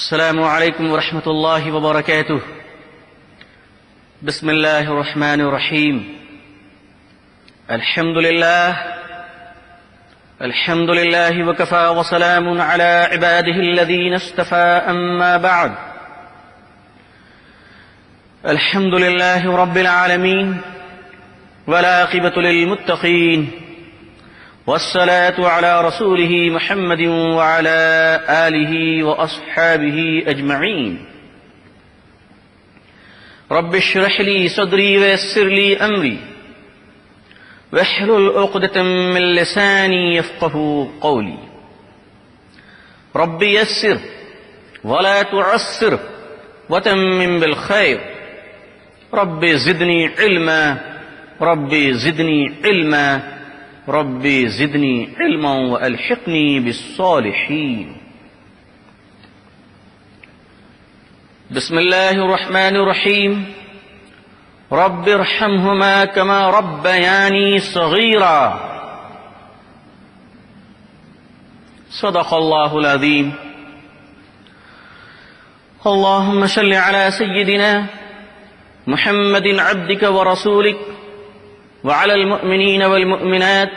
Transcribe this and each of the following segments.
السلام عليكم ورحمة الله وبركاته. بسم الله الرحمن الرحيم. الحمد لله وكفى وسلام على عباده الذين اصطفى. أما بعد، الحمد لله رب العالمين والعاقبة للمتقين، والصلاة على رسوله محمد وعلى آله وأصحابه أجمعين. رب اشرح لي صدري ويسر لي أمري واحلل عقدة من لساني يفقهوا قولي. رب يسر ولا تعسر وتمم بالخير. رب زدني علما، رب زدني علما، ربي زدني علما وألحقني بالصالحين. بسم الله الرحمن الرحيم. رب ارحمهما كما ربياني صغيرا. صدق الله العظيم. اللهم صل على سيدنا محمد عبدك ورسولك وعلى المؤمنين والمؤمنات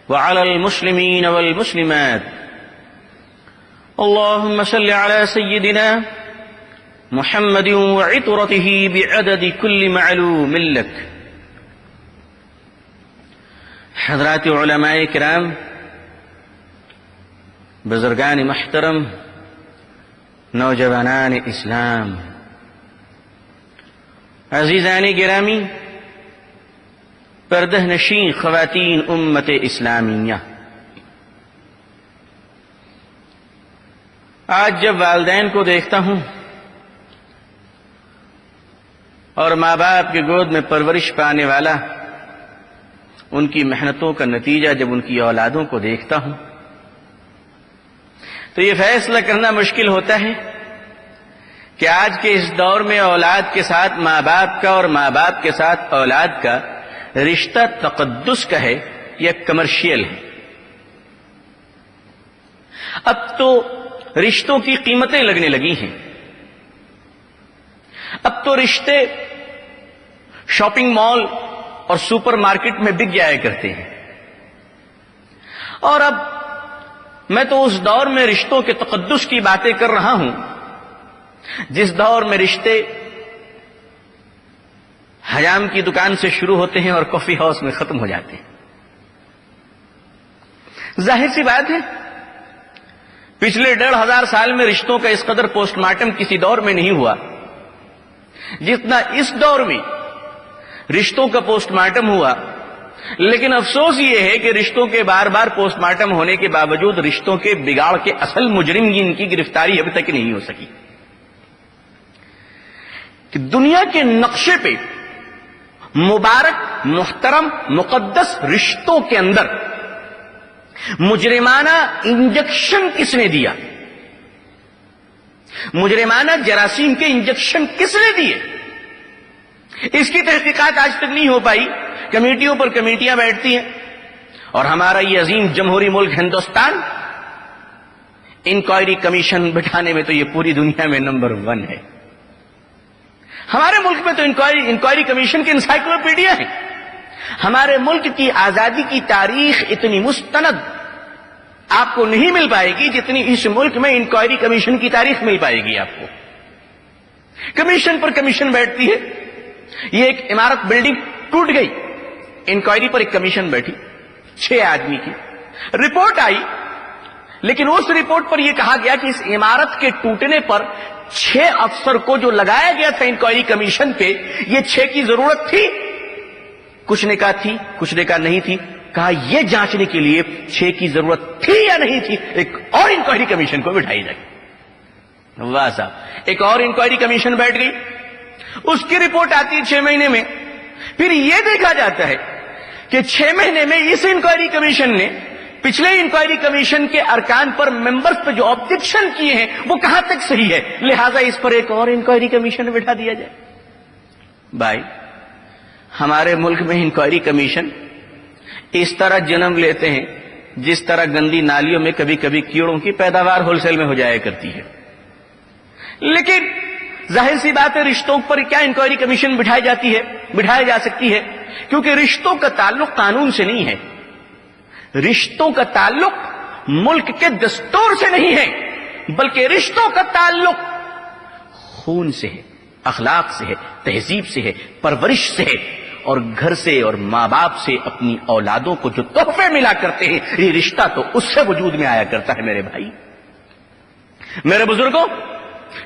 وعلى المسلمين والمسلمات. اللهم صل على سيدنا محمد وعطرته بعدد كل معلوم لك. حضرات علماء کرام، بزرگان محترم، نوجوانان اسلام، عزیزان گرامی، پردہ نشین خواتین امت اسلامیہ، آج جب والدین کو دیکھتا ہوں اور ماں باپ کی گود میں پرورش پانے والا ان کی محنتوں کا نتیجہ جب ان کی اولادوں کو دیکھتا ہوں تو یہ فیصلہ کرنا مشکل ہوتا ہے کہ آج کے اس دور میں اولاد کے ساتھ ماں باپ کا اور ماں باپ کے ساتھ اولاد کا رشتہ تقدس کا ہے یا کمرشیل ہے. اب تو رشتوں کی قیمتیں لگنے لگی ہیں. اب تو رشتے شاپنگ مال اور سپر مارکیٹ میں بک جایا کرتے ہیں. اور اب میں تو اس دور میں رشتوں کے تقدس کی باتیں کر رہا ہوں جس دور میں رشتے حجام کی دکان سے شروع ہوتے ہیں اور کافی ہاؤس میں ختم ہو جاتے ہیں. ظاہر سی بات ہے پچھلے 1500 سال میں رشتوں کا اس قدر پوسٹ مارٹم کسی دور میں نہیں ہوا جتنا اس دور میں رشتوں کا پوسٹ مارٹم ہوا. لیکن افسوس یہ ہے کہ رشتوں کے بار بار پوسٹ مارٹم ہونے کے باوجود رشتوں کے بگاڑ کے اصل مجرم کی ان کی گرفتاری ابھی تک نہیں ہو سکی. کہ دنیا کے نقشے پہ مبارک، محترم، مقدس رشتوں کے اندر مجرمانہ انجیکشن کس نے دیا؟ مجرمانہ جراثیم کے انجیکشن کس نے دیے؟ اس کی تحقیقات آج تک نہیں ہو پائی. کمیٹیوں پر کمیٹیاں بیٹھتی ہیں اور ہمارا یہ عظیم جمہوری ملک ہندوستان انکوائری کمیشن بٹھانے میں تو یہ پوری دنیا میں نمبر 1 ہے. ہمارے ملک میں تو انکوائری کمیشن کی انسائکلوپیڈیا ہے. ہمارے ملک کی آزادی کی تاریخ اتنی مستند آپ کو نہیں مل پائے گی جتنی اس ملک میں انکوائری کمیشن کی تاریخ مل پائے گی آپ کو. کمیشن پر کمیشن بیٹھتی ہے. یہ ایک عمارت بلڈنگ ٹوٹ گئی، انکوائری پر ایک کمیشن بیٹھی 6 آدمی کی. رپورٹ آئی، لیکن اس رپورٹ پر یہ کہا گیا کہ اس عمارت کے ٹوٹنے پر 6 افسر کو جو لگایا گیا تھا انکوائری کمیشن پہ، یہ 6 کی ضرورت تھی. کچھ نے کہا تھی، کچھ نے کہا نہیں تھی. کہا یہ جانچنے کے لیے 6 کی ضرورت تھی یا نہیں تھی ایک اور انکوائری کمیشن کو بٹھائی جائے. واہ صاحب، ایک اور انکوائری کمیشن بیٹھ گئی. اس کی رپورٹ آتی ہے 6 مہینے میں. پھر یہ دیکھا جاتا ہے کہ 6 مہینے میں اس انکوائری کمیشن نے پچھلے انکوائری کمیشن کے ارکان پر ممبرز پہ جو آبجیکشن کیے ہیں وہ کہاں تک صحیح ہے، لہذا اس پر ایک اور انکوائری کمیشن بٹھا دیا جائے. بھائی، ہمارے ملک میں انکوائری کمیشن اس طرح جنم لیتے ہیں جس طرح گندی نالیوں میں کبھی کبھی کیڑوں کی پیداوار ہول سیل میں ہو جایا کرتی ہے. لیکن ظاہر سی بات ہے رشتوں پر کیا انکوائری کمیشن بٹھائی جا سکتی ہے، کیونکہ رشتوں کا تعلق قانون سے نہیں ہے، رشتوں کا تعلق ملک کے دستور سے نہیں ہے، بلکہ رشتوں کا تعلق خون سے ہے، اخلاق سے ہے، تہذیب سے ہے، پرورش سے ہے، اور گھر سے اور ماں باپ سے اپنی اولادوں کو جو تحفے ملا کرتے ہیں، یہ رشتہ تو اس سے وجود میں آیا کرتا ہے میرے بھائی، میرے بزرگوں۔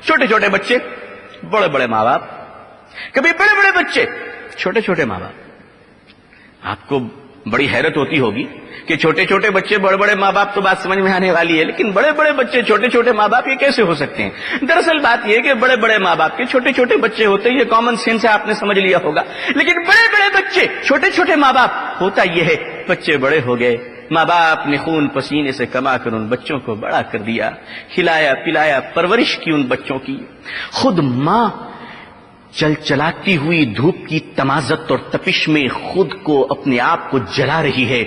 چھوٹے چھوٹے بچے، بڑے بڑے ماں باپ، کبھی بڑے بڑے بچے، چھوٹے چھوٹے ماں باپ۔ آپ کو بڑی حیرت ہوتی ہوگی کہ چھوٹے چھوٹے بچے بڑے بڑے ماں باپ تو بات سمجھ میں آنے والی ہے، لیکن بڑے بڑے بچے چھوٹے چھوٹے ماں باپ یہ کیسے ہو سکتے ہیں؟ دراصل بات یہ ہے کہ بڑے بڑے ماں باپ کے چھوٹے چھوٹے بچے ہوتے ہیں، یہ کامن سینس ہے، آپ نے سمجھ لیا ہوگا، لیکن بڑے بڑے بچے چھوٹے چھوٹے ماں باپ، ہوتا یہ ہے بچے بڑے ہو گئے، ماں باپ نے خون پسینے سے کما کر ان بچوں کو بڑا کر دیا، کھلایا پلایا، پرورش کی ان بچوں کی۔ خود ماں چل چلاتی ہوئی دھوپ کی تمازت اور تپش میں خود کو اپنے آپ کو جلا رہی ہے،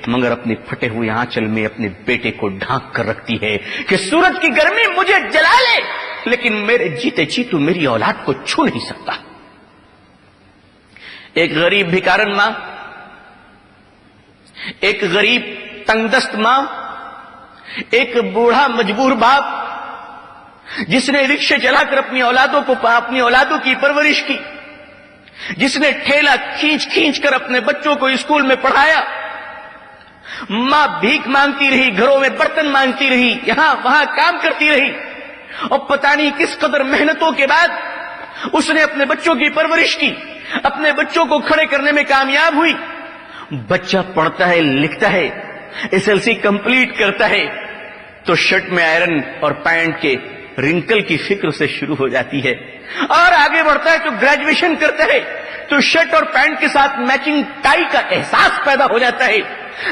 مگر اپنے پھٹے ہوئے آنچل میں اپنے بیٹے کو ڈھانک کر رکھتی ہے کہ سورج کی گرمی مجھے جلا لے لیکن میرے جیتے جی تو میری اولاد کو چھو نہیں سکتا۔ ایک غریب بھکارن ماں، ایک غریب تنگ دست ماں، ایک بوڑھا مجبور باپ جس نے رکشے چلا کر اپنی اولادوں کی پرورش کی، جس نے ٹھیلا کھینچ کھینچ کر اپنے بچوں کو اسکول میں پڑھایا، ماں بھیک مانگتی رہی، گھروں میں برتن مانگتی رہی، یہاں وہاں کام کرتی رہی، اور پتہ نہیں کس قدر محنتوں کے بعد اس نے اپنے بچوں کی پرورش کی، اپنے بچوں کو کھڑے کرنے میں کامیاب ہوئی۔ بچہ پڑھتا ہے، لکھتا ہے، SLC کمپلیٹ کرتا ہے تو شرٹ میں آئرن اور پینٹ کے رنکل کی فکر سے شروع ہو جاتی ہے، اور آگے بڑھتا ہے تو گریجویشن کرتا ہے تو شرٹ اور پینٹ کے ساتھ میچنگ ٹائی کا احساس پیدا ہو جاتا ہے۔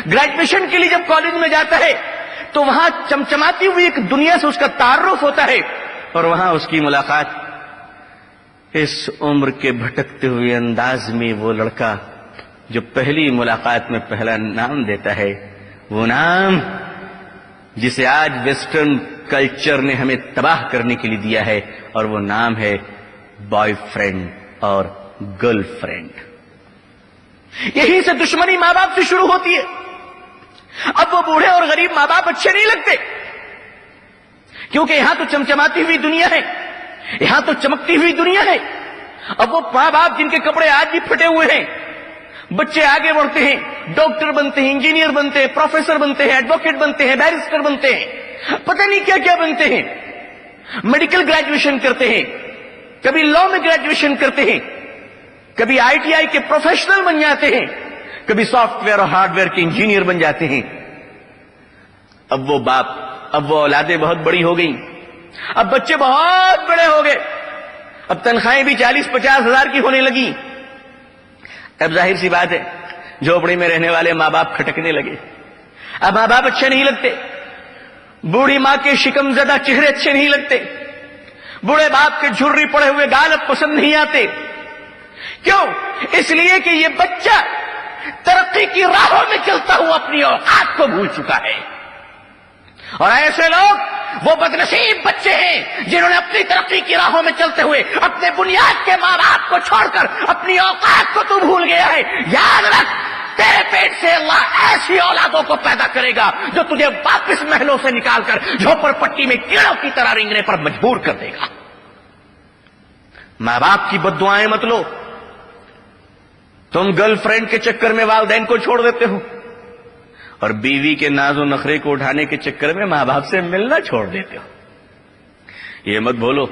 گریجویشن کے لیے جب کالج میں جاتا ہے تو وہاں چمچماتی ہوئی ایک دنیا سے اس کا تعارف ہوتا ہے، اور وہاں اس کی ملاقات اس عمر کے بھٹکتے ہوئے انداز میں وہ لڑکا جو پہلی ملاقات میں پہلا نام دیتا ہے، وہ نام جسے آج ویسٹرن کلچر نے ہمیں تباہ کرنے کے لیے دیا ہے، اور وہ نام ہے بوائے فرینڈ اور گرل فرینڈ۔ یہیں سے دشمنی ماں باپ سے شروع ہوتی ہے۔ اب وہ بوڑھے اور غریب ماں باپ اچھے نہیں لگتے، کیونکہ یہاں تو چمچماتی ہوئی دنیا ہے، یہاں تو چمکتی ہوئی دنیا ہے۔ اب وہ ماں باپ جن کے کپڑے آج بھی پھٹے ہوئے ہیں، بچے آگے بڑھتے ہیں، ڈاکٹر بنتے ہیں، انجینئر بنتے ہیں، پروفیسر بنتے ہیں، ایڈوکیٹ بنتے ہیں، بیرسٹر بنتے ہیں، پتہ نہیں کیا کیا بنتے ہیں، میڈیکل گریجویشن کرتے ہیں، کبھی لا میں گریجویشن کرتے ہیں، کبھی ITI کے پروفیشنل بن جاتے ہیں، کبھی سافٹ ویئر اور ہارڈ ویئر کے انجینئر بن جاتے ہیں۔ اب وہ اولادیں بہت بڑی ہو گئیں، اب بچے بہت بڑے ہو گئے، اب تنخواہیں بھی 40-50 ہزار کی ہونے لگی۔ اب ظاہر سی بات ہے جھوپڑی میں رہنے والے ماں باپ کھٹکنے لگے، اب ماں باپ اچھے نہیں لگتے، بوڑھی ماں کے شکم زدہ چہرے اچھے نہیں لگتے، بوڑھے باپ کے جھرری پڑے ہوئے گال اب پسند نہیں آتے۔ کیوں؟ اس لیے کہ یہ بچہ ترقی کی راہوں میں چلتا ہوا اپنی اوقات کو بھول چکا ہے، اور ایسے لوگ وہ بدنصیب بچے ہیں جنہوں نے اپنی ترقی کی راہوں میں چلتے ہوئے اپنے بنیاد کے ماں باپ کو چھوڑ کر اپنی اوقات کو تو بھول گیا ہے۔ یاد رکھ، تیرے پیٹ سے اللہ ایسی اولادوں کو پیدا کرے گا جو تجھے واپس محلوں سے نکال کر جھوپڑ پٹی میں کیڑوں کی طرح رینگنے پر مجبور کر دے گا۔ ماں باپ کی بد دعائیں مت لو، تم گرل فرینڈ کے چکر میں والدین کو چھوڑ دیتے ہو، اور بیوی کے ناز و نخرے کو اٹھانے کے چکر میں ماں باپ سے ملنا چھوڑ دیتے ہو۔ یہ مت بولو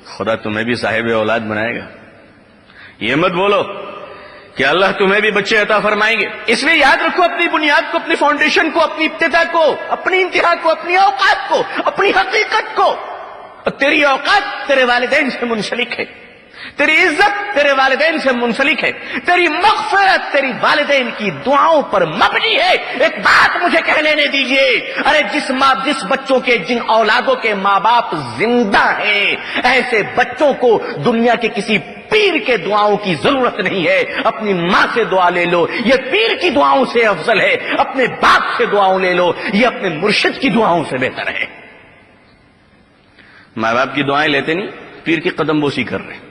خدا تمہیں بھی صاحب اولاد بنائے گا، یہ مت بولو کہ اللہ تمہیں بھی بچے عطا فرمائیں گے۔ اس لیے یاد رکھو اپنی بنیاد کو، اپنی فاؤنڈیشن کو، اپنی ابتدا کو، اپنی انتہا کو، اپنی اوقات کو، اپنی حقیقت کو۔ اور تیری اوقات تیرے والدین سے منسلک ہے، تیری عزت تیرے والدین سے منسلک ہے، تیری مغفرت تیری والدین کی دعاؤں پر مبنی ہے۔ ایک بات مجھے کہہ لینے دیجئے، ارے جس بچوں کے، جن اولادوں کے ماں باپ زندہ ہیں، ایسے بچوں کو دنیا کے کسی پیر کے دعاؤں کی ضرورت نہیں ہے۔ اپنی ماں سے دعا لے لو، یہ پیر کی دعاؤں سے افضل ہے۔ اپنے باپ سے دعاؤں لے لو، یہ اپنے مرشد کی دعاؤں سے بہتر ہے۔ ماں باپ کی دعائیں لیتے نہیں، پیر کی قدم بوسی کر رہے ہیں،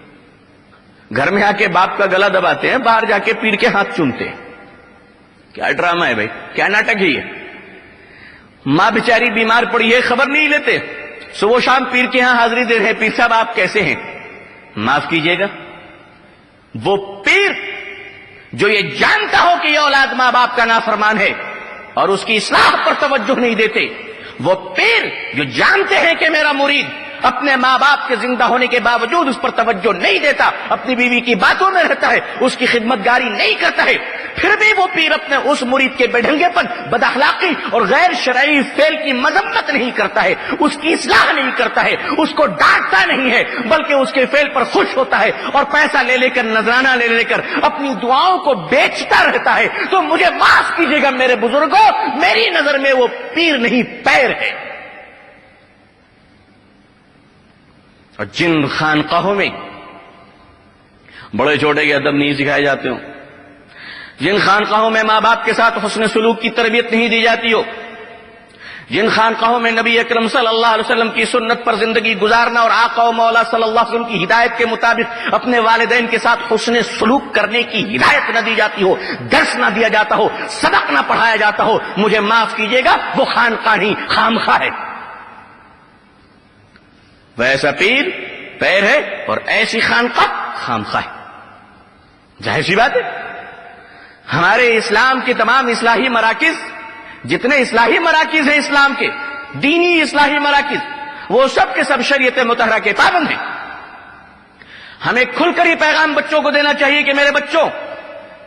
گھر میں آ کے باپ کا گلا دباتے ہیں، باہر جا کے پیر کے ہاتھ چومتے ہیں. کیا ڈرامہ ہے بھائی، کیا ناٹک ہے یہ؟ ماں بیچاری بیمار پڑی ہے، خبر نہیں لیتے، صبح شام پیر کے ہاں حاضری دے رہے ہیں، پیر صاحب آپ کیسے ہیں؟ معاف کیجیے گا، وہ پیر جو یہ جانتا ہو کہ یہ اولاد ماں باپ کا نافرمان ہے اور اس کی اصلاح پر توجہ نہیں دیتے، وہ پیر جو جانتے ہیں کہ میرا مرید اپنے ماں باپ کے زندہ ہونے کے باوجود اس پر توجہ نہیں دیتا، اپنی بیوی کی باتوں میں رہتا ہے، اس کی خدمت گاری نہیں کرتا ہے، پھر بھی وہ پیر اپنے اس مرید کے بےڈھنگے پن، بد اخلاقی اور غیر شرعی فعل کی مذمت نہیں کرتا ہے، اس کی اصلاح نہیں کرتا ہے، اس کو ڈانٹتا نہیں ہے، بلکہ اس کے فعل پر خوش ہوتا ہے اور پیسہ لے کر، نذرانہ لے کر اپنی دعاؤں کو بیچتا رہتا ہے، تو مجھے معاف کیجیے گا میرے بزرگوں، میری نظر میں وہ پیر نہیں پیر ہے. اور جن خانقاہوں میں بڑے چھوٹے کے ادب نہیں سکھائے جاتے ہوں، جن خانقاہوں میں ماں باپ کے ساتھ حسن سلوک کی تربیت نہیں دی جاتی ہو، جن خانقاہوں میں نبی اکرم صلی اللہ علیہ وسلم کی سنت پر زندگی گزارنا اور آقا و مولا صلی اللہ علیہ وسلم کی ہدایت کے مطابق اپنے والدین کے ساتھ حسن سلوک کرنے کی ہدایت نہ دی جاتی ہو، درس نہ دیا جاتا ہو، سبق نہ پڑھایا جاتا ہو، مجھے معاف کیجیے گا، وہ خانقاہ نہیں خامخواہ ہے. ویسا پیر پیر ہے اور ایسی خانقاہ خامخواہ ہے. ظاہر سی بات ہے، ہمارے اسلام کے تمام اصلاحی مراکز، جتنے اصلاحی مراکز ہیں اسلام کے، دینی اصلاحی مراکز، وہ سب کے سب شریعت مطہرہ کے پابند ہیں. ہمیں کھل کر یہ پیغام بچوں کو دینا چاہیے کہ میرے بچوں،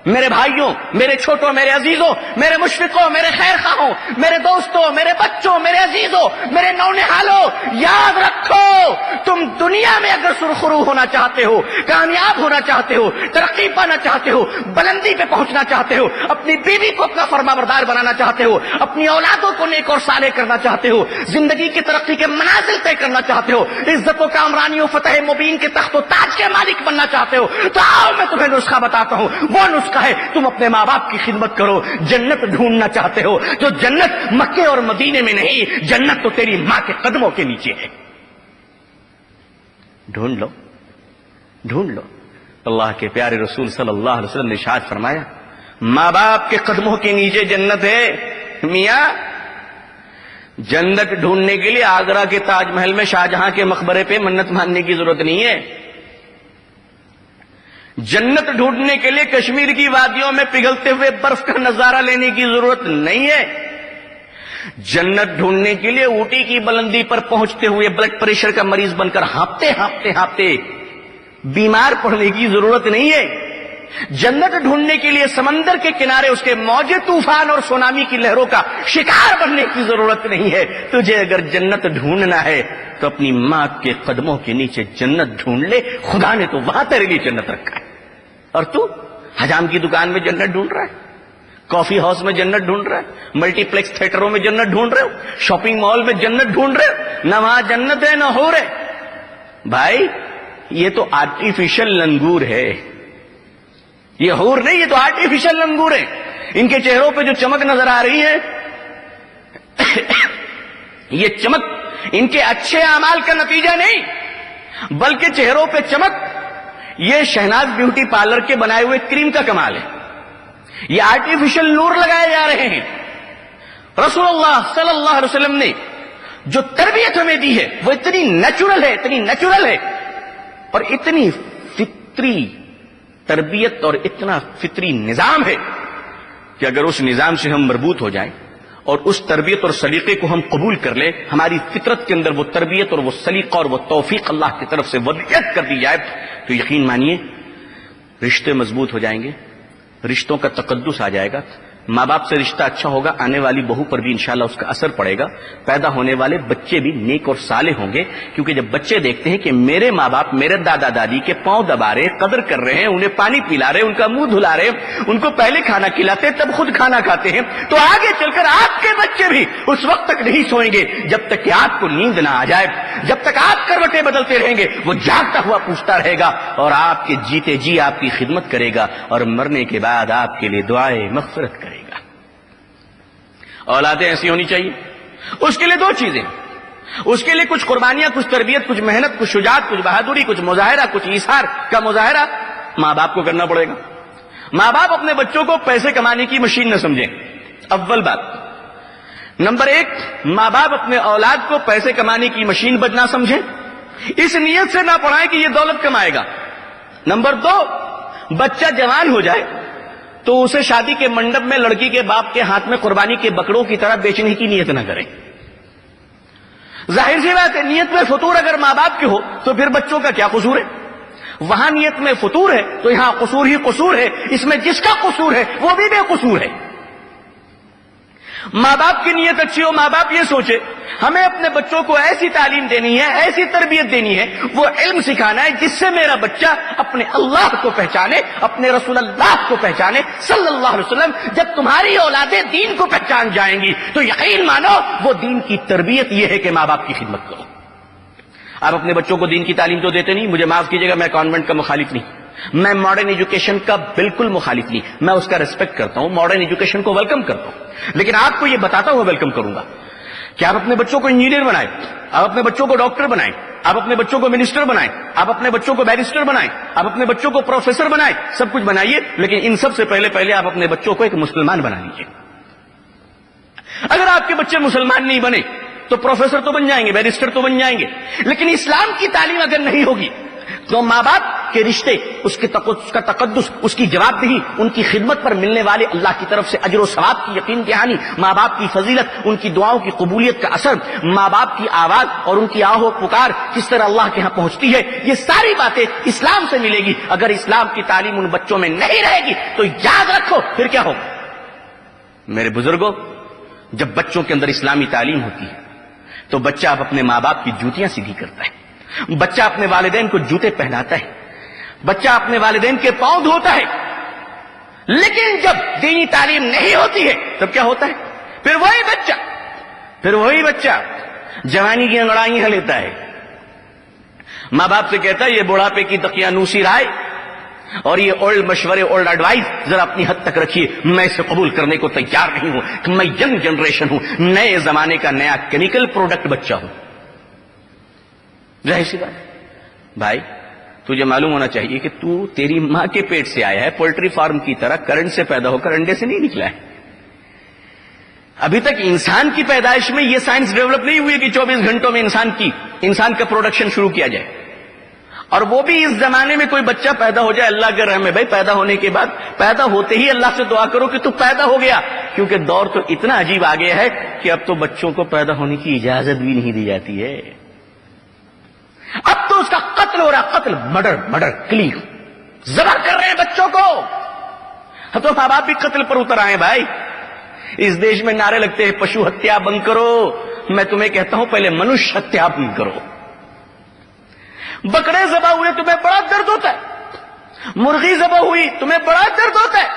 میرے بھائیوں، میرے چھوٹوں، میرے عزیزوں، میرے مشفقوں، میرے خیر خواہوں، میرے دوستوں، میرے بچوں، میرے عزیزوں، میرے نونہالوں، یاد رکھو، تم دنیا میں اگر سرخرو ہونا چاہتے ہو، کامیاب ہونا چاہتے ہو، ترقی پانا چاہتے ہو، بلندی پہ پہنچنا چاہتے ہو، اپنی بیوی کو اپنا فرمانبردار بنانا چاہتے ہو، اپنی اولادوں کو نیک اور صالح کرنا چاہتے ہو، زندگی کی ترقی کے منازل طے کرنا چاہتے ہو، عزت و کامرانی و فتح مبین کے تخت و تاج کے مالک بننا چاہتے ہو، تو آؤ میں تمہیں نسخہ بتاتا ہوں. وہ نسخہ ہے تم اپنے ماں باپ کی خدمت کرو. جنت ڈھونڈنا چاہتے ہو تو جنت مکے اور مدینے میں نہیں، جنت تو تیری ماں کے قدموں کے نیچے ہے. ڈھونڈ لو، ڈھونڈ لو. اللہ کے پیارے رسول صلی اللہ علیہ وسلم نے ارشاد فرمایا، ماں باپ کے قدموں کے نیچے جنت ہے. میاں جنت ڈھونڈنے کے لیے آگرہ کے تاج محل میں شاہجہاں کے مقبرے پہ منت ماننے کی ضرورت نہیں ہے. جنت ڈھونڈنے کے لیے کشمیر کی وادیوں میں پگھلتے ہوئے برف کا نظارہ لینے کی ضرورت نہیں ہے. جنت ڈھونڈنے کے لیے اوٹی کی بلندی پر پہنچتے ہوئے بلڈ پریشر کا مریض بن کر ہانپتے بیمار پڑنے کی ضرورت نہیں ہے. جنت ڈھونڈنے کے لیے سمندر کے کنارے اس کے موجے طوفان اور سونامی کی لہروں کا شکار بننے کی ضرورت نہیں ہے. تجھے اگر جنت ڈھونڈنا ہے تو اپنی ماں کے قدموں کے نیچے جنت ڈھونڈ لے. خدا نے تو وہاں تیرے لیے جنت رکھا ہے. اور تو حجام کی دکان میں جنت ڈھونڈ رہا ہے، کافی ہاؤس میں جنت ڈھونڈ رہا ہے، ملٹی پلیکس تھیٹروں میں جنت ڈھونڈ رہے ہو، شاپنگ مال میں جنت ڈھونڈ رہے ہو. نہ وہاں جنت ہے نہ حور ہے. بھائی یہ تو آرٹیفیشل لنگور ہے، یہ حور نہیں، یہ تو آرٹیفیشل لنگور ہے. ان کے چہروں پہ جو چمک نظر آ رہی ہے یہ چمک ان کے اچھے اعمال کا نتیجہ نہیں، بلکہ چہروں پہ چمک یہ شہناز بیوٹی پارلر کے بنائے ہوئے کریم کا کمال ہے. یہ آرٹیفیشل نور لگائے جا رہے ہیں. رسول اللہ صلی اللہ علیہ وسلم نے جو تربیت ہمیں دی ہے وہ اتنی نیچرل ہے، اتنی نیچرل ہے، اور اتنی فطری تربیت اور اتنا فطری نظام ہے کہ اگر اس نظام سے ہم مربوط ہو جائیں اور اس تربیت اور سلیقے کو ہم قبول کر لیں، ہماری فطرت کے اندر وہ تربیت اور وہ سلیقہ اور وہ توفیق اللہ کی طرف سے ودیعت کر دی جائے، تو یقین مانیے رشتے مضبوط ہو جائیں گے، رشتوں کا تقدس آ جائے گا. ماں باپ سے رشتہ اچھا ہوگا، آنے والی بہو پر بھی انشاءاللہ اس کا اثر پڑے گا. پیدا ہونے والے بچے بھی نیک اور صالح ہوں گے، کیونکہ جب بچے دیکھتے ہیں کہ میرے ماں باپ میرے دادا دادی کے پاؤں دبا رہے، قدر کر رہے ہیں، انہیں پانی پلا رہے، ان کا منہ دھلا رہے، ان کو پہلے کھانا کھلاتے تب خود کھانا کھاتے ہیں، تو آگے چل کر آپ کے بچے بھی اس وقت تک نہیں سوئیں گے جب تک کہ آپ کو نیند نہ آ جائے. جب تک آپ کروٹیں بدلتے رہیں گے وہ جاگتا ہوا پوچھتا رہے گا اور آپ کے جیتے جی آپ کی خدمت کرے گا اور مرنے کے بعد آپ کے لیے دعائیں مغفرت کرے گا. اولادیں ایسی ہونی چاہیے. اس کے لیے دو چیزیں، اس کے لیے کچھ قربانیاں، کچھ تربیت، کچھ محنت، کچھ شجاعت، کچھ بہادری، کچھ مظاہرہ، کچھ ایثار کا مظاہرہ ماں باپ کو کرنا پڑے گا۔ ماں باپ اپنے بچوں کو پیسے کمانے کی مشین نہ سمجھیں، اول بات۔ نمبر ایک، ماں باپ اپنے اولاد کو پیسے کمانے کی مشین نہ سمجھیں، اس نیت سے نہ پڑھائیں کہ یہ دولت کمائے گا۔ نمبر دو، بچہ جوان ہو جائے تو اسے شادی کے منڈپ میں لڑکی کے باپ کے ہاتھ میں قربانی کے بکروں کی طرح بیچنے کی نیت نہ کریں۔ ظاہر سی بات ہے، نیت میں فطور اگر ماں باپ کی ہو تو پھر بچوں کا کیا قصور ہے؟ وہاں نیت میں فطور ہے تو یہاں قصور ہی قصور ہے، اس میں جس کا قصور ہے وہ بھی بے قصور ہے۔ ماں باپ کی نیت اچھی ہو، ماں باپ یہ سوچے ہمیں اپنے بچوں کو ایسی تعلیم دینی ہے، ایسی تربیت دینی ہے، وہ علم سکھانا ہے جس سے میرا بچہ اپنے اللہ کو پہچانے، اپنے رسول اللہ کو پہچانے صلی اللہ علیہ وسلم۔ جب تمہاری اولادیں دین کو پہچان جائیں گی تو یقین مانو وہ دین کی تربیت یہ ہے کہ ماں باپ کی خدمت کرو۔ آپ اپنے بچوں کو دین کی تعلیم تو دیتے نہیں، مجھے معاف کیجیے گا، میں کانوینٹ کا مخالف نہیں، میں ماڈرن ایجوکیشن کا بالکل مخالف نہیں، میں اس کا ریسپیکٹ کرتا ہوں، ماڈرن ایجوکیشن کو ویلکم کرتا ہوں، لیکن آپ کو یہ بتاتا ہوا ویلکم کروں گا کہ آپ اپنے بچوں کو انجینئر بنائیں، آپ اپنے بچوں کو ڈاکٹر بنائیں، آپ اپنے بچوں کو منسٹر بنائیں، آپ اپنے بچوں کو بیرسٹر بنائیں، آپ اپنے بچوں کو پروفیسر بنائیں، سب کچھ بنائیے، لیکن ان سب سے پہلے آپ اپنے بچوں کو ایک مسلمان بنا لیجیے۔ اگر آپ کے بچے مسلمان نہیں بنے تو پروفیسر تو بن جائیں گے، بیرسٹر تو بن جائیں گے، لیکن اسلام کی تعلیم اگر نہیں ہوگی تو ماں باپ کے رشتے، اس کا تقدس، اس کی جواب دہی، ان کی خدمت پر ملنے والے اللہ کی طرف سے اجر و ثواب کی یقین دہانی، ماں باپ کی فضیلت، ان کی دعاؤں کی قبولیت کا اثر، ماں باپ کی آواز اور ان کی آہ و پکار کس طرح اللہ کے ہاں پہنچتی ہے، یہ ساری باتیں اسلام سے ملے گی۔ اگر اسلام کی تعلیم ان بچوں میں نہیں رہے گی تو یاد رکھو پھر کیا ہوگا۔ میرے بزرگوں، جب بچوں کے اندر اسلامی تعلیم ہوتی ہے تو بچہ اب اپنے ماں باپ کی جوتیاں سیدھی کرتا ہے، بچہ اپنے والدین کو جوتے پہناتا ہے، بچہ اپنے والدین کے پاؤں دھوتا ہے۔ لیکن جب دینی تعلیم نہیں ہوتی ہے تب کیا ہوتا ہے؟ پھر وہی بچہ جوانی کی انگڑائیاں لیتا ہے، ماں باپ سے کہتا ہے یہ بڑھاپے کی دقیانوسی رائے اور یہ اولڈ مشورے، اولڈ ایڈوائز ذرا اپنی حد تک رکھیے، میں اسے قبول کرنے کو تیار نہیں ہوں، کہ میں ینگ جنریشن ہوں، نئے زمانے کا نیا کیمیکل پروڈکٹ بچہ ہوں۔ ظاہر سی بات بھائی، تجھے معلوم ہونا چاہیے کہ تیری ماں کے پیٹ سے آیا ہے، پولٹری فارم کی طرح کرنٹ سے پیدا ہو کر انڈے سے نہیں نکلا ہے۔ ابھی تک انسان کی پیدائش میں یہ سائنس ڈیولپ نہیں ہوئی کہ 24 گھنٹوں میں انسان کا پروڈکشن شروع کیا جائے، اور وہ بھی اس زمانے میں کوئی بچہ پیدا ہو جائے اللہ کے رحم میں، بھائی پیدا ہونے کے بعد، پیدا ہوتے ہی اللہ سے دعا کرو کہ تو پیدا ہو گیا، کیونکہ دور تو اتنا عجیب آ گیا ہے کہ اب تو بچوں کو پیدا ہونے کی اجازت بھی نہیں دی جاتی ہے، اب تو اس کا قتل ہو رہا، قتل، مرڈر کلیئر، ذبح کر رہے ہیں بچوں کو۔ اب تو ماں باپ بھی قتل پر اتر آئے بھائی، اس دیش میں نعرے لگتے ہیں پشو ہتیا بند کرو، میں تمہیں کہتا ہوں پہلے منش ہتیا بند کرو۔ بکرے ذبح ہوئے تمہیں بڑا درد ہوتا ہے، مرغی ذبح ہوئی تمہیں بڑا درد ہوتا ہے،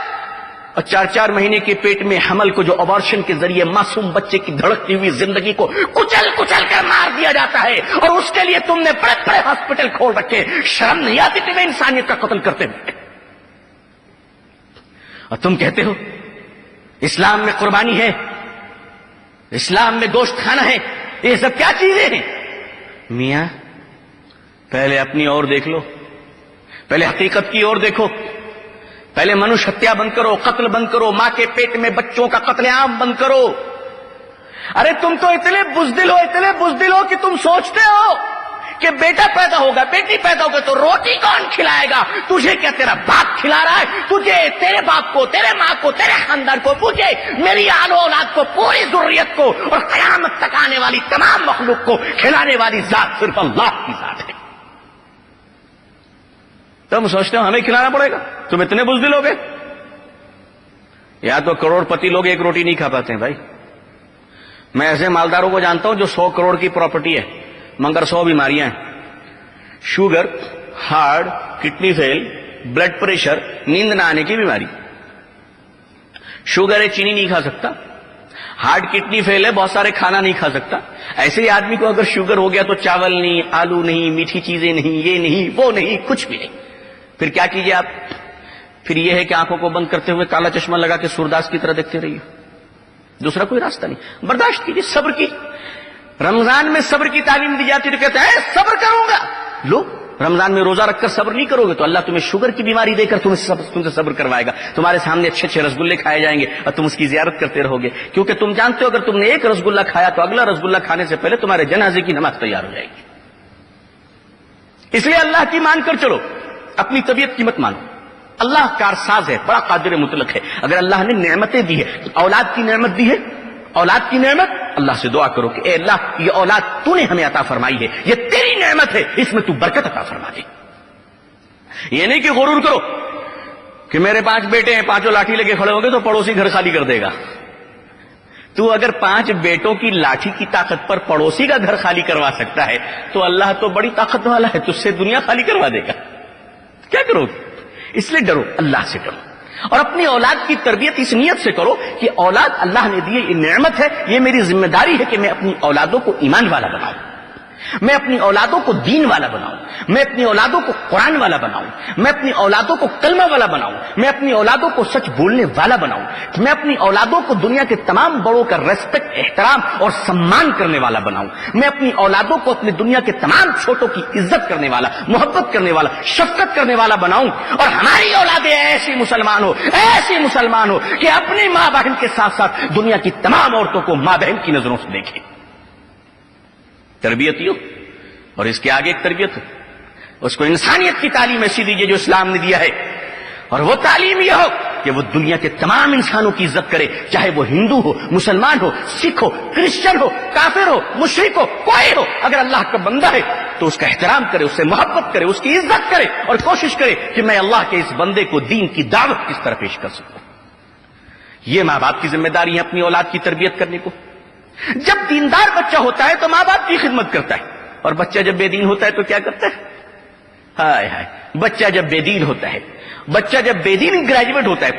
اور 4 مہینے کے پیٹ میں حمل کو جو ابارشن کے ذریعے معصوم بچے کی دھڑکتی ہوئی زندگی کو کچل کر مار دیا جاتا ہے، اور اس کے لیے تم نے بڑے ہاسپٹل کھول رکھے، شرم نہیں آتی تمہیں انسانیت کا قتل کرتے ہوئے؟ اور تم کہتے ہو اسلام میں قربانی ہے، اسلام میں گوشت کھانا ہے، یہ سب کیا چیزیں ہیں؟ میاں پہلے اپنی اور دیکھ لو، پہلے حقیقت کی اور دیکھو، پہلے منش ہتیا بند کرو، قتل بند کرو، ماں کے پیٹ میں بچوں کا قتل عام بند کرو۔ ارے تم تو اتنے بزدل ہو کہ تم سوچتے ہو کہ بیٹا پیدا ہوگا، بیٹی پیدا ہوگا تو روٹی کون کھلائے گا؟ تجھے کیا تیرا باپ کھلا رہا ہے؟ تجھے، تیرے باپ کو، تیرے ماں کو، تیرے خاندان کو، مجھے، میری آل و اولاد کو، پوری ذریت کو اور قیامت تک آنے والی تمام مخلوق کو کھلانے والی ذات صرف اللہ کی ذات ہے۔ تم سوچتے ہو ہمیں کھلانا پڑے گا؟ تم اتنے بزدل ہو گئے؟ یا تو کروڑ پتی لوگ ایک روٹی نہیں کھا پاتے ہیں بھائی، میں ایسے مالداروں کو جانتا ہوں جو 100 کروڑ کی پراپرٹی ہے مگر 100 بیماریاں ہیں، شوگر، ہارٹ، کڈنی فیل، بلڈ پریشر، نیند نہ آنے کی بیماری۔ شوگر ہے، چینی نہیں کھا سکتا، ہارٹ کڈنی فیل ہے، بہت سارے کھانا نہیں کھا سکتا۔ ایسے ہی آدمی کو اگر شوگر ہو گیا تو چاول نہیں، آلو نہیں، میٹھی چیزیں نہیں، یہ نہیں، وہ نہیں، کچھ بھی نہیں۔ پھر کیا کیجئے آپ؟ پھر یہ ہے کہ آنکھوں کو بند کرتے ہوئے کالا چشمہ لگا کے سورداس کی طرح دیکھتے رہیے، دوسرا کوئی راستہ نہیں۔ برداشت کیجیے، صبر کیجیے، رمضان میں صبر کی تعلیم دی جاتی تو کہتے ہیں صبر کروں گا. لو رمضان میں روزہ رکھ کر صبر نہیں کرو گے تو اللہ تمہیں شوگر کی بیماری دے کر تم سے صبر کروائے گا. تمہارے سامنے اچھے اچھے رسگلے کھائے جائیں گے اور تم اس کی زیارت کرتے رہو گے, کیونکہ تم جانتے ہو اگر تم نے ایک رسگلہ کھایا تو اگلا رسگلہ کھانے سے پہلے تمہارے جنازے کی نماز تیار ہو جائے گی. اس لیے اللہ کی مان کر چلو, اپنی طبیعت کی مت مانو. اللہ کارساز ہے, بڑا قادر مطلق ہے. اگر اللہ نے نعمتیں دی ہے, اولاد کی نعمت دی ہے, اولاد کی نعمت, اللہ سے دعا کرو کہ اے اللہ یہ اولاد تو نے ہمیں عطا فرمائی ہے, یہ تیری نعمت ہے, اس میں تو برکت عطا فرما دے. یہ نہیں کہ غرور کرو کہ میرے 5 بیٹے ہیں, 5 لاٹھی لے کے کھڑے ہو گئے تو پڑوسی گھر خالی کر دے گا. تو اگر 5 بیٹوں کی لاٹھی کی طاقت پر پڑوسی کا گھر خالی کروا سکتا ہے تو اللہ تو بڑی طاقت والا ہے, تجھ سے دنیا خالی کروا دے گا. کیا کرو گے؟ اس لیے ڈرو, اللہ سے ڈرو, اور اپنی اولاد کی تربیت اس نیت سے کرو کہ اولاد اللہ نے دی یہ نعمت ہے, یہ میری ذمہ داری ہے کہ میں اپنی اولادوں کو ایمان والا بناؤں, میں اپنی اولادوں کو دین والا بناؤں, میں اپنی اولادوں کو قرآن والا بناؤں, میں اپنی اولادوں کو کلمہ والا بناؤں, میں اپنی اولادوں کو سچ بولنے والا بناؤں, میں اپنی اولادوں کو دنیا کے تمام بڑوں کا ریسپیکٹ, احترام اور سمان کرنے والا بناؤں, میں اپنی اولادوں کو اپنی دنیا کے تمام چھوٹوں کی عزت کرنے والا, محبت کرنے والا, شفقت کرنے والا بناؤں. اور ہماری اولادیں ایسی مسلمان ہو کہ اپنی ماں بہن کے ساتھ ساتھ دنیا کی تمام عورتوں کو ماں بہن کی نظروں سے دیکھیں. تربیت ہو, اور اس کے آگے ایک تربیت ہو, اس کو انسانیت کی تعلیم ایسی دیجیے جو اسلام نے دیا ہے, اور وہ تعلیم یہ ہو کہ وہ دنیا کے تمام انسانوں کی عزت کرے, چاہے وہ ہندو ہو, مسلمان ہو, سکھ ہو, کرسچن ہو, کافر ہو, مشرک ہو, کوئی ہو. اگر اللہ کا بندہ ہے تو اس کا احترام کرے, اس سے محبت کرے, اس کی عزت کرے, اور کوشش کرے کہ میں اللہ کے اس بندے کو دین کی دعوت کس طرح پیش کر سکوں. یہ ماں باپ کی ذمہ داری ہے اپنی اولاد کی تربیت کرنے کو. جب دیندار بچہ ہوتا ہے تو ماں باپ کی خدمت کرتا ہے, اور بچہ جب بے دین ہوتا ہے تو کیا کرتا ہے؟ ہائے ہائے, بچہ جب بے دین ہوتا ہے, بچہ جب بے دین گریجویٹ ہوتا ہے,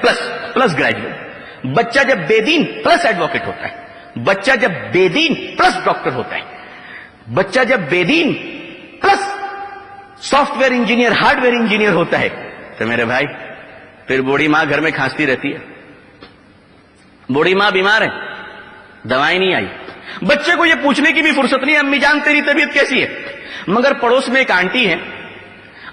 پلس گریجویٹ, بچہ جب بے دین پلس ایڈوکیٹ ہوتا ہے, بچہ جب بے دین پلس ڈاکٹر ہوتا ہے, بچہ جب بے دین plus software engineer, hardware engineer ہوتا ہے, تو میرے بھائی پھر بوڑھی ماں گھر میں کھانستی رہتی ہے, بوڑھی ماں بیمار ہے, دوائیں نہیں آئی, بچے کو یہ پوچھنے کی بھی فرصت نہیں امی جان تیری طبیعت کیسی ہے. مگر پڑوس میں ایک آنٹی ہے,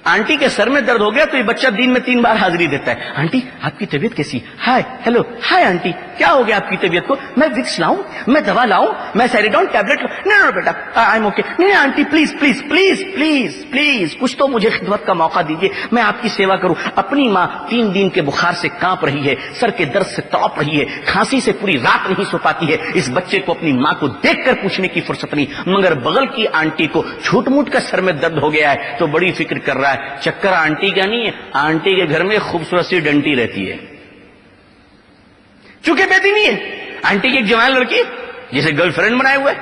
آنٹی کے سر میں درد ہو گیا تو یہ بچہ دن میں 3 بار حاضری دیتا ہے, آنٹی آپ کی طبیعت کیسی؟ ہائے ہیلو, ہائے آنٹی کیا ہو گیا آپ کی طبیعت کو؟ میں وکس لاؤں, میں دوا لاؤں, میں سیریڈون ٹیبلٹ لاؤں؟ نہیں بیٹا آئی ایم اوکے. نہیں aunty please please please please please کچھ تو مجھے خدمت کا موقع دیجیے, میں آپ کی سیوا کروں. اپنی ماں 3 دن کے بخار سے کانپ رہی ہے, سر کے درد سے تڑپ رہی ہے, کھانسی سے پوری رات نہیں سو پاتی ہے. اس بچے کو اپنی ماں کو دیکھ کر پوچھنے کی فرصت نہیں, مگر بغل کی آنٹی کو چھوٹ موٹ کا سر میں درد ہو گیا ہے تو بڑی فکر کر رہا ہے. چکر آنٹی کا نہیں ہے, آنٹی کے گھر میں خوبصورت سی ڈنٹی رہتی ہے, چونکہ بیٹی نہیں ہے. آنٹی کی ایک جوان لڑکی جسے گرل فرینڈ بنائے ہوئے,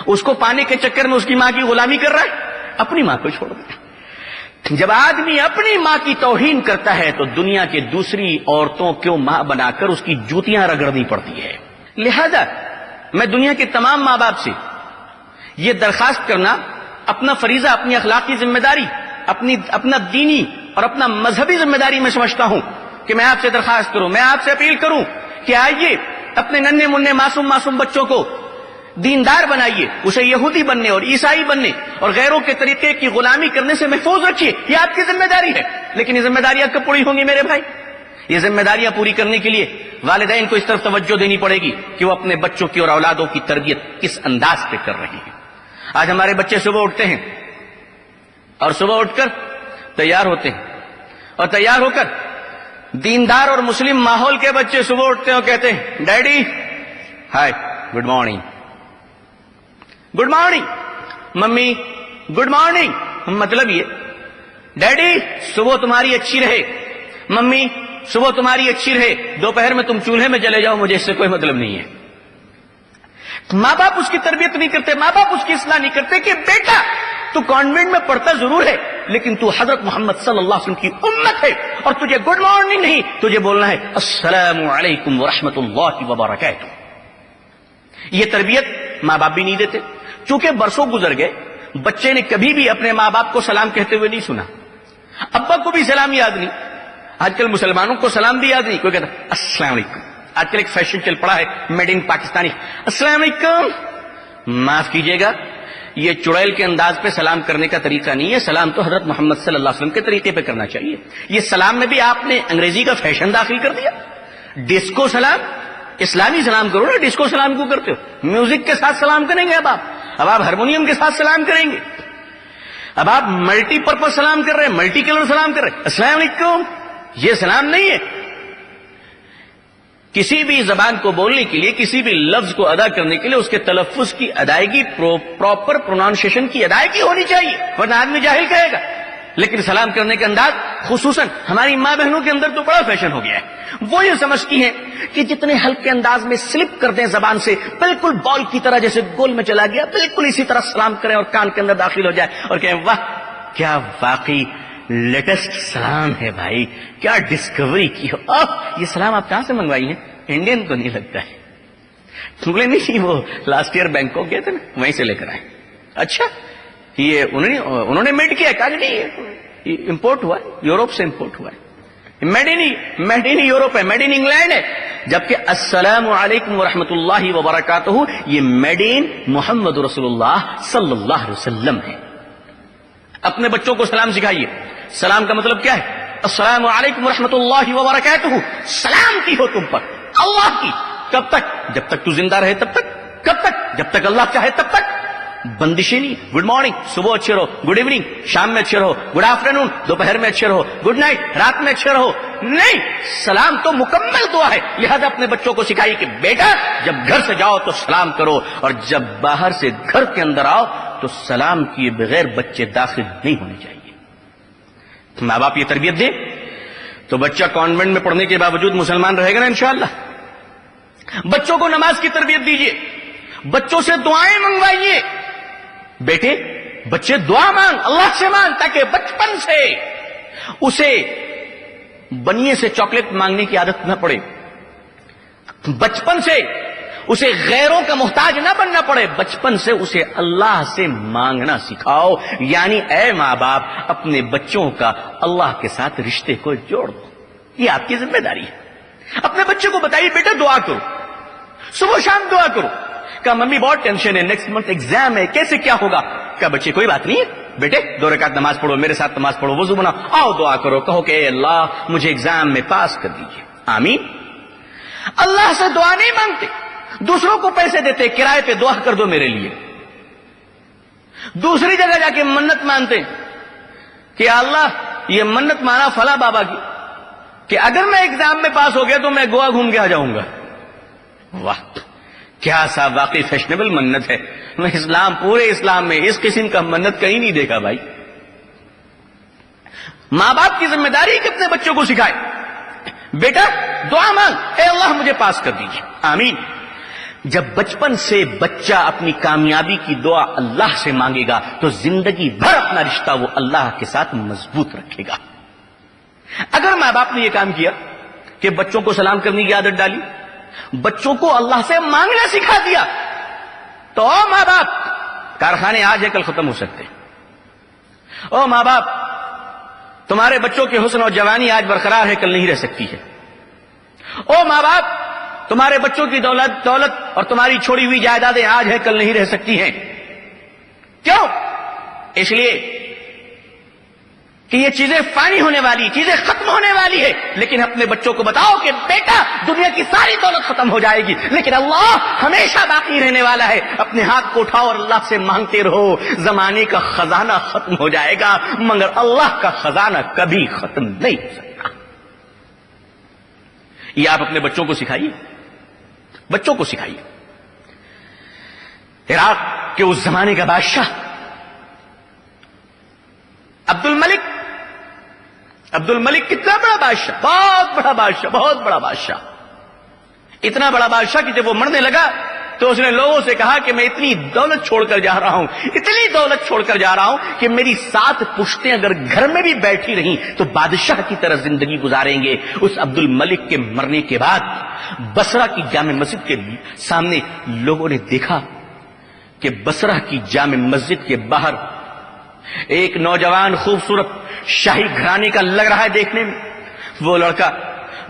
اس کو پانے کے چکر میں اس کی ماں کی غلامی کر رہا ہے, اپنی ماں کو چھوڑ دیا. جب آدمی اپنی ماں کی توہین کرتا ہے تو دنیا کے دوسری عورتوں کو ماں بنا کر اس کی جوتیاں رگڑنی پڑتی ہے. لہذا میں دنیا کے تمام ماں باپ سے یہ درخواست کرنا اپنا فریضہ, اپنی اخلاقی ذمہ داری, اپنا دینی اور اپنا مذہبی ذمہ داری میں سمجھتا ہوں کہ میں آپ سے درخواست کروں, میں آپ سے اپیل کروں کہ آئیے اپنے ننھے منھے معصوم بچوں کو دیندار بنائیے, اسے یہودی بننے اور عیسائی بننے اور غیروں کے طریقے کی غلامی کرنے سے محفوظ رکھیے. یہ آپ کی ذمہ داری ہے. لیکن یہ ذمہ داریاں کب پوری ہوں گی میرے بھائی؟ یہ ذمہ داریاں پوری کرنے کے لیے والدین کو اس طرف توجہ دینی پڑے گی کہ وہ اپنے بچوں کی اور اولادوں کی تربیت کس انداز پہ کر رہے ہیں. آج ہمارے بچے صبح اٹھتے ہیں اور صبح اٹھ کر تیار ہوتے ہیں, اور تیار ہو کر دیندار اور مسلم ماحول کے بچے صبح اٹھتے ہیں اور کہتے ہیں daddy hi good morning, good morning mummy, good morning. مطلب یہ ڈیڈی صبح تمہاری اچھی رہے, ممی صبح تمہاری اچھی رہے, دوپہر میں تم چولہے میں چلے جاؤ, مجھے اس سے کوئی مطلب نہیں ہے. ماں باپ اس کی تربیت نہیں کرتے, ماں باپ اس کی اصلاح نہیں کرتے کہ بیٹا تو کانوینٹ میں پڑھتا ضرور ہے لیکن تو حضرت محمد صلی اللہ علیہ وسلم کی امت ہے, اور تجھے گڈ مارننگ نہیں, تجھے بولنا ہے السلام علیکم ورحمۃ اللہ وبرکاتہ. یہ تربیت ماں باپ بھی نہیں دیتے. چونکہ برسوں گزر گئے, بچے نے کبھی بھی اپنے ماں باپ کو سلام کہتے ہوئے نہیں سنا, ابا کو بھی سلام یاد نہیں. آج کل مسلمانوں کو سلام بھی یاد نہیں, کوئی کہتا السلام علیکم. آج کل ایک فیشن چل پڑا ہے میڈ ان پاکستانی, السلام علیکم معاف کیجیے گا، یہ چڑیل کے انداز پہ سلام کرنے کا طریقہ نہیں ہے. سلام تو حضرت محمد صلی اللہ علیہ وسلم کے طریقے پہ کرنا چاہیے. یہ سلام میں بھی آپ نے انگریزی کا فیشن داخل کر دیا. ڈسکو سلام، اسلامی سلام کرو نا، ڈسکو سلام کیوں کرتے ہو؟ میوزک کے ساتھ سلام کریں گے اب آپ ہارمونیم کے ساتھ سلام کریں گے. اب آپ ملٹی پرپز سلام کر رہے ہیں، ملٹی کلر سلام کر رہے ہیں. السلام علیکم، یہ سلام نہیں ہے. کسی بھی زبان کو بولنے کے لیے، کسی بھی لفظ کو ادا کرنے کے لیے اس کے تلفظ کی ادائیگی، پراپر پرونانسیشن کی ادائیگی ہونی چاہیے، ورنہ آدمی جاہل کہے گا. لیکن سلام کرنے کا انداز خصوصاً ہماری ماں بہنوں کے اندر تو بڑا فیشن ہو گیا ہے. وہ یہ سمجھتی ہیں کہ جتنے ہلکے انداز میں سلپ کر دیں زبان سے، بالکل بال کی طرح جیسے گول میں چلا گیا، بالکل اسی طرح سلام کریں اور کان کے اندر داخل ہو جائے اور کہیں واہ کیا واقعی لیٹسٹ سلام ہے بھائی، کیا ڈسکوری کی ہو. یہ سلام آپ کہاں سے منگوائی ہیں؟ انڈین تو نہیں لگتا ہے. بولے نہیں، وہ لاسٹ ایئر بینکاک گئے تھے نا، وہیں سے لے کر آئے. اچھا، یہ انہوں نے میڈ کیا؟ کہا نہیں، امپورٹ ہوا ہے، یوروپ سے امپورٹ ہوا ہے. میڈ ان یوروپ ہے، میڈ ان انگلینڈ ہے. جبکہ السلام علیکم ورحمۃ اللہ وبرکاتہ یہ میڈ ان محمد رسول اللہ صلی اللہ علیہ وسلم ہے. اپنے بچوں کو سلام سکھائیے. سلام کا مطلب کیا ہے؟ السلام علیکم ورحمۃ اللہ وبرکاتہ. سلام کی ہو تم پر، اللہ کی. کب تک؟ جب تک تو زندہ رہے تب تک. کب تک؟ جب تک اللہ چاہے تب تک. بندشیں نہیں. گڈ مارننگ صبح اچھے رہو، گڈ ایوننگ شام میں اچھے رہو، گڈ آفٹرنون دوپہر میں اچھے رہو، گڈ نائٹ رات میں اچھے رہو. نہیں، سلام تو مکمل دعا ہے. لہذا اپنے بچوں کو سکھائیے کہ بیٹا جب گھر سے جاؤ تو سلام کرو، اور جب باہر سے گھر کے اندر آؤ تو سلام کیے بغیر بچے داخل نہیں ہونے چاہیے. ماں باپ یہ تربیت دیں تو بچہ کانوینٹ میں پڑھنے کے باوجود مسلمان رہے گا نا انشاءاللہ. بچوں کو نماز کی تربیت دیجیے، بچوں سے دعائیں منگوائیے. بیٹے بچے دعا مانگ، اللہ سے مانگ، تاکہ بچپن سے اسے بنیے سے چاکلیٹ مانگنے کی عادت نہ پڑے، بچپن سے اسے غیروں کا محتاج نہ بننا پڑے، بچپن سے اسے اللہ سے مانگنا سکھاؤ. یعنی اے ماں باپ اپنے بچوں کا اللہ کے ساتھ رشتے کو جوڑ دو، یہ آپ کی ذمہ داری ہے. اپنے بچے کو بتائیے بیٹا دعا کرو، صبح شام دعا کرو. کہا ممی بہت ٹینشن ہے، نیکسٹ منتھ ایگزام ہے، کیسے کیا ہوگا؟ کہا بچے کوئی بات نہیں ہے بیٹے، 2 رکعت نماز پڑھو، میرے ساتھ نماز پڑھو، وضو بناؤ، آؤ دعا کرو. کہو کہ اے اللہ مجھے ایگزام میں پاس کر دیجیے. آمین. اللہ سے دعا نہیں مانگتے، دوسروں کو پیسے دیتے، کرائے پہ دعا کر دو میرے لیے. دوسری جگہ جا کے منت مانتے کہ اللہ یہ منت مانا فلاں بابا کی کہ اگر میں ایگزام میں پاس ہو گیا تو میں گوا گھوم کے آ جاؤں گا. واہ کیا سا واقعی فیشنیبل منت ہے. میں پورے اسلام میں اس قسم کا منت کہیں نہیں دیکھا بھائی. ماں باپ کی ذمہ داری ہے کہ اپنے بچوں کو سکھائے بیٹا دعا مانگ، اے اللہ مجھے پاس کر دیجیے. آمین. جب بچپن سے بچہ اپنی کامیابی کی دعا اللہ سے مانگے گا تو زندگی بھر اپنا رشتہ وہ اللہ کے ساتھ مضبوط رکھے گا. اگر ماں باپ نے یہ کام کیا کہ بچوں کو سلام کرنے کی عادت ڈالی، بچوں کو اللہ سے مانگنا سکھا دیا، تو او ماں باپ کارخانے آج ہے کل ختم ہو سکتے. او ماں باپ تمہارے بچوں کے حسن اور جوانی آج برقرار ہے کل نہیں رہ سکتی ہے. او ماں باپ تمہارے بچوں کی دولت اور تمہاری چھوڑی ہوئی جائیدادیں آج ہے کل نہیں رہ سکتی ہیں. کیوں؟ اس لیے کہ یہ چیزیں فانی ہونے والی، چیزیں ختم ہونے والی ہے. لیکن اپنے بچوں کو بتاؤ کہ بیٹا دنیا کی ساری دولت ختم ہو جائے گی لیکن اللہ ہمیشہ باقی رہنے والا ہے. اپنے ہاتھ کو اٹھاؤ اور اللہ سے مانگتے رہو. زمانے کا خزانہ ختم ہو جائے گا مگر اللہ کا خزانہ کبھی ختم نہیں ہو سکتا. یہ آپ اپنے بچوں کو سکھائیے، بچوں کو سکھائیے. عراق کے اس زمانے کا بادشاہ عبد الملک کتنا بڑا بادشاہ، بہت بڑا بادشاہ، بہت بڑا بادشاہ. اتنا بڑا بادشاہ کہ جب وہ مرنے لگا تو اس نے لوگوں سے کہا کہ میں اتنی دولت چھوڑ کر جا رہا ہوں، اتنی دولت چھوڑ کر جا رہا ہوں کہ میری 7 پشتیں اگر گھر میں بھی بیٹھی رہیں تو بادشاہ کی طرح زندگی گزاریں گے. اس عبد الملک کے مرنے کے بعد بصرہ کی جامع مسجد کے سامنے لوگوں نے دیکھا کہ بصرہ کی جامع مسجد کے باہر ایک نوجوان خوبصورت شاہی گھرانے کا لگ رہا ہے دیکھنے میں. وہ لڑکا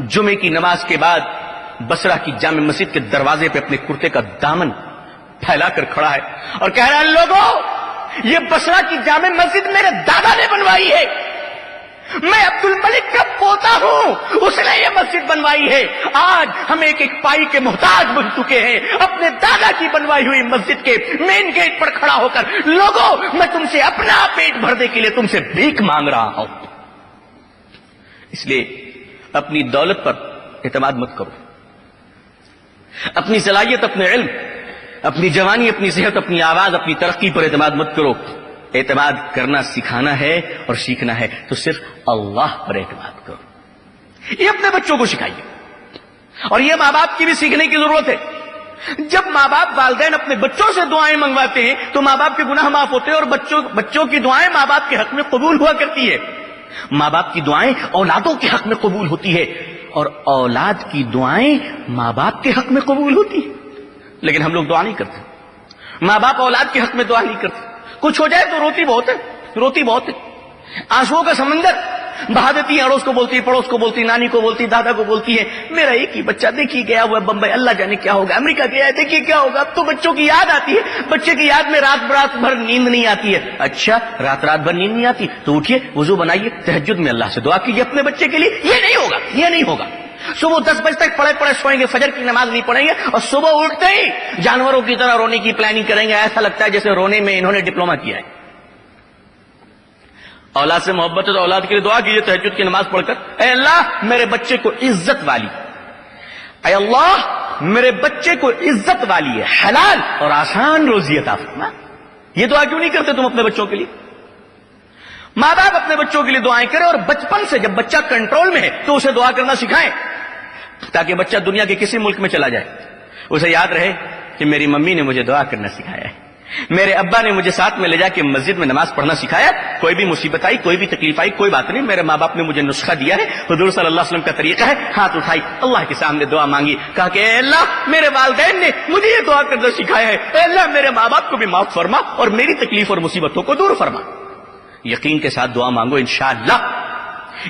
جمعے کی نماز کے بعد بصرہ کی جامع مسجد کے دروازے پہ اپنے کرتے کا دامن پھیلا کر کھڑا ہے اور کہہ رہا ہے لوگوں یہ بصرہ کی جامع مسجد میرے دادا نے بنوائی ہے، میں عبد الملک کا پوتا ہوں، اس نے یہ مسجد بنوائی ہے، آج ہم ایک ایک پائی کے محتاج بن چکے ہیں، اپنے دادا کی بنوائی ہوئی مسجد کے مین گیٹ پر کھڑا ہو کر لوگوں میں تم سے اپنا پیٹ بھرنے کے لیے تم سے بھیک مانگ رہا ہوں۔ اس لیے اپنی دولت پر اعتماد مت کرو، اپنی صلاحیت، اپنے علم، اپنی جوانی، اپنی صحت، اپنی آواز، اپنی ترقی پر اعتماد مت کرو۔ اعتماد کرنا سکھانا ہے اور سیکھنا ہے تو صرف اللہ پر اعتماد کرو۔ یہ اپنے بچوں کو سکھائیے، اور یہ ماں باپ کی بھی سیکھنے کی ضرورت ہے۔ جب ماں باپ والدین اپنے بچوں سے دعائیں منگواتے ہیں تو ماں باپ کے گناہ معاف ہوتے ہیں، اور بچوں کی دعائیں ماں باپ کے حق میں قبول ہوا کرتی ہے۔ ماں باپ کی دعائیں اولادوں کے حق میں قبول ہوتی ہے، اور اولاد کی دعائیں ماں باپ کے حق میں قبول ہوتی ہے۔ لیکن ہم لوگ دعا نہیں کرتے، ماں باپ اولاد کے حق میں دعا نہیں کرتے، کچھ ہو جائے تو روتی بہت ہے، آنسوؤں کا سمندر بہا دیتی ہے، اڑوس کو بولتی ہے، پڑوس کو بولتی ہے، نانی کو بولتی ہے، دادا کو بولتی ہے، میرا ایک ہی بچہ دیکھیے گیا ہوا ہے بمبئی، اللہ جانے کیا ہوگا، امریکہ گیا ہے دیکھیے کیا ہوگا۔ اب تو بچوں کی یاد آتی ہے، بچے کی یاد میں رات بھر نیند نہیں آتی ہے۔ اچھا رات بھر نیند نہیں آتی تو اٹھیے، وضو بنائیے، تہجد میں اللہ سے دعا کیجیے اپنے بچے کے لیے۔ یہ نہیں ہوگا، صبح 10 بجے تک پڑے سوئیں گے، فجر کی نماز نہیں پڑھیں گے، اور صبح اٹھتے ہی جانوروں کی طرح رونے کی پلاننگ کریں گے، ایسا لگتا ہے جیسے رونے میں انہوں نے ڈپلوما کیا ہے۔ اولاد سے محبت ہے تو اولاد کے لیے دعا کیجیے تہجد کی نماز پڑھ کر، اے اللہ میرے بچے کو عزت والی، اے اللہ میرے بچے کو عزت والی ہے، حلال اور آسان روزی عطا فرما۔ یہ دعا کیوں نہیں کرتے تم اپنے بچوں کے لیے؟ ماں باپ اپنے بچوں کے لیے دعائیں کریں، اور بچپن سے جب بچہ کنٹرول میں ہے تو اسے دعا کرنا سکھائیں، تاکہ بچہ دنیا کے کسی ملک میں چلا جائے اسے یاد رہے کہ میری ممی نے مجھے دعا کرنا سکھایا ہے، میرے ابا نے مجھے ساتھ میں لے جا کے مسجد میں نماز پڑھنا سکھایا، کوئی بھی مصیبت آئی، کوئی بھی تکلیف آئی، کوئی بات نہیں، میرے ماں باپ نے مجھے نسخہ دیا ہے، حضور صلی اللہ علیہ وسلم کا طریقہ ہے، ہاتھ اٹھائی اللہ کے سامنے دعا مانگی، کہا کہ اے اللہ میرے والدین نے مجھے یہ دعا کرنا سکھایا ہے، اے اللہ میرے ماں باپ کو بھی معاف فرما اور میری تکلیف اور مصیبتوں کو دور فرما۔ یقین کے ساتھ دعا مانگو انشاءاللہ،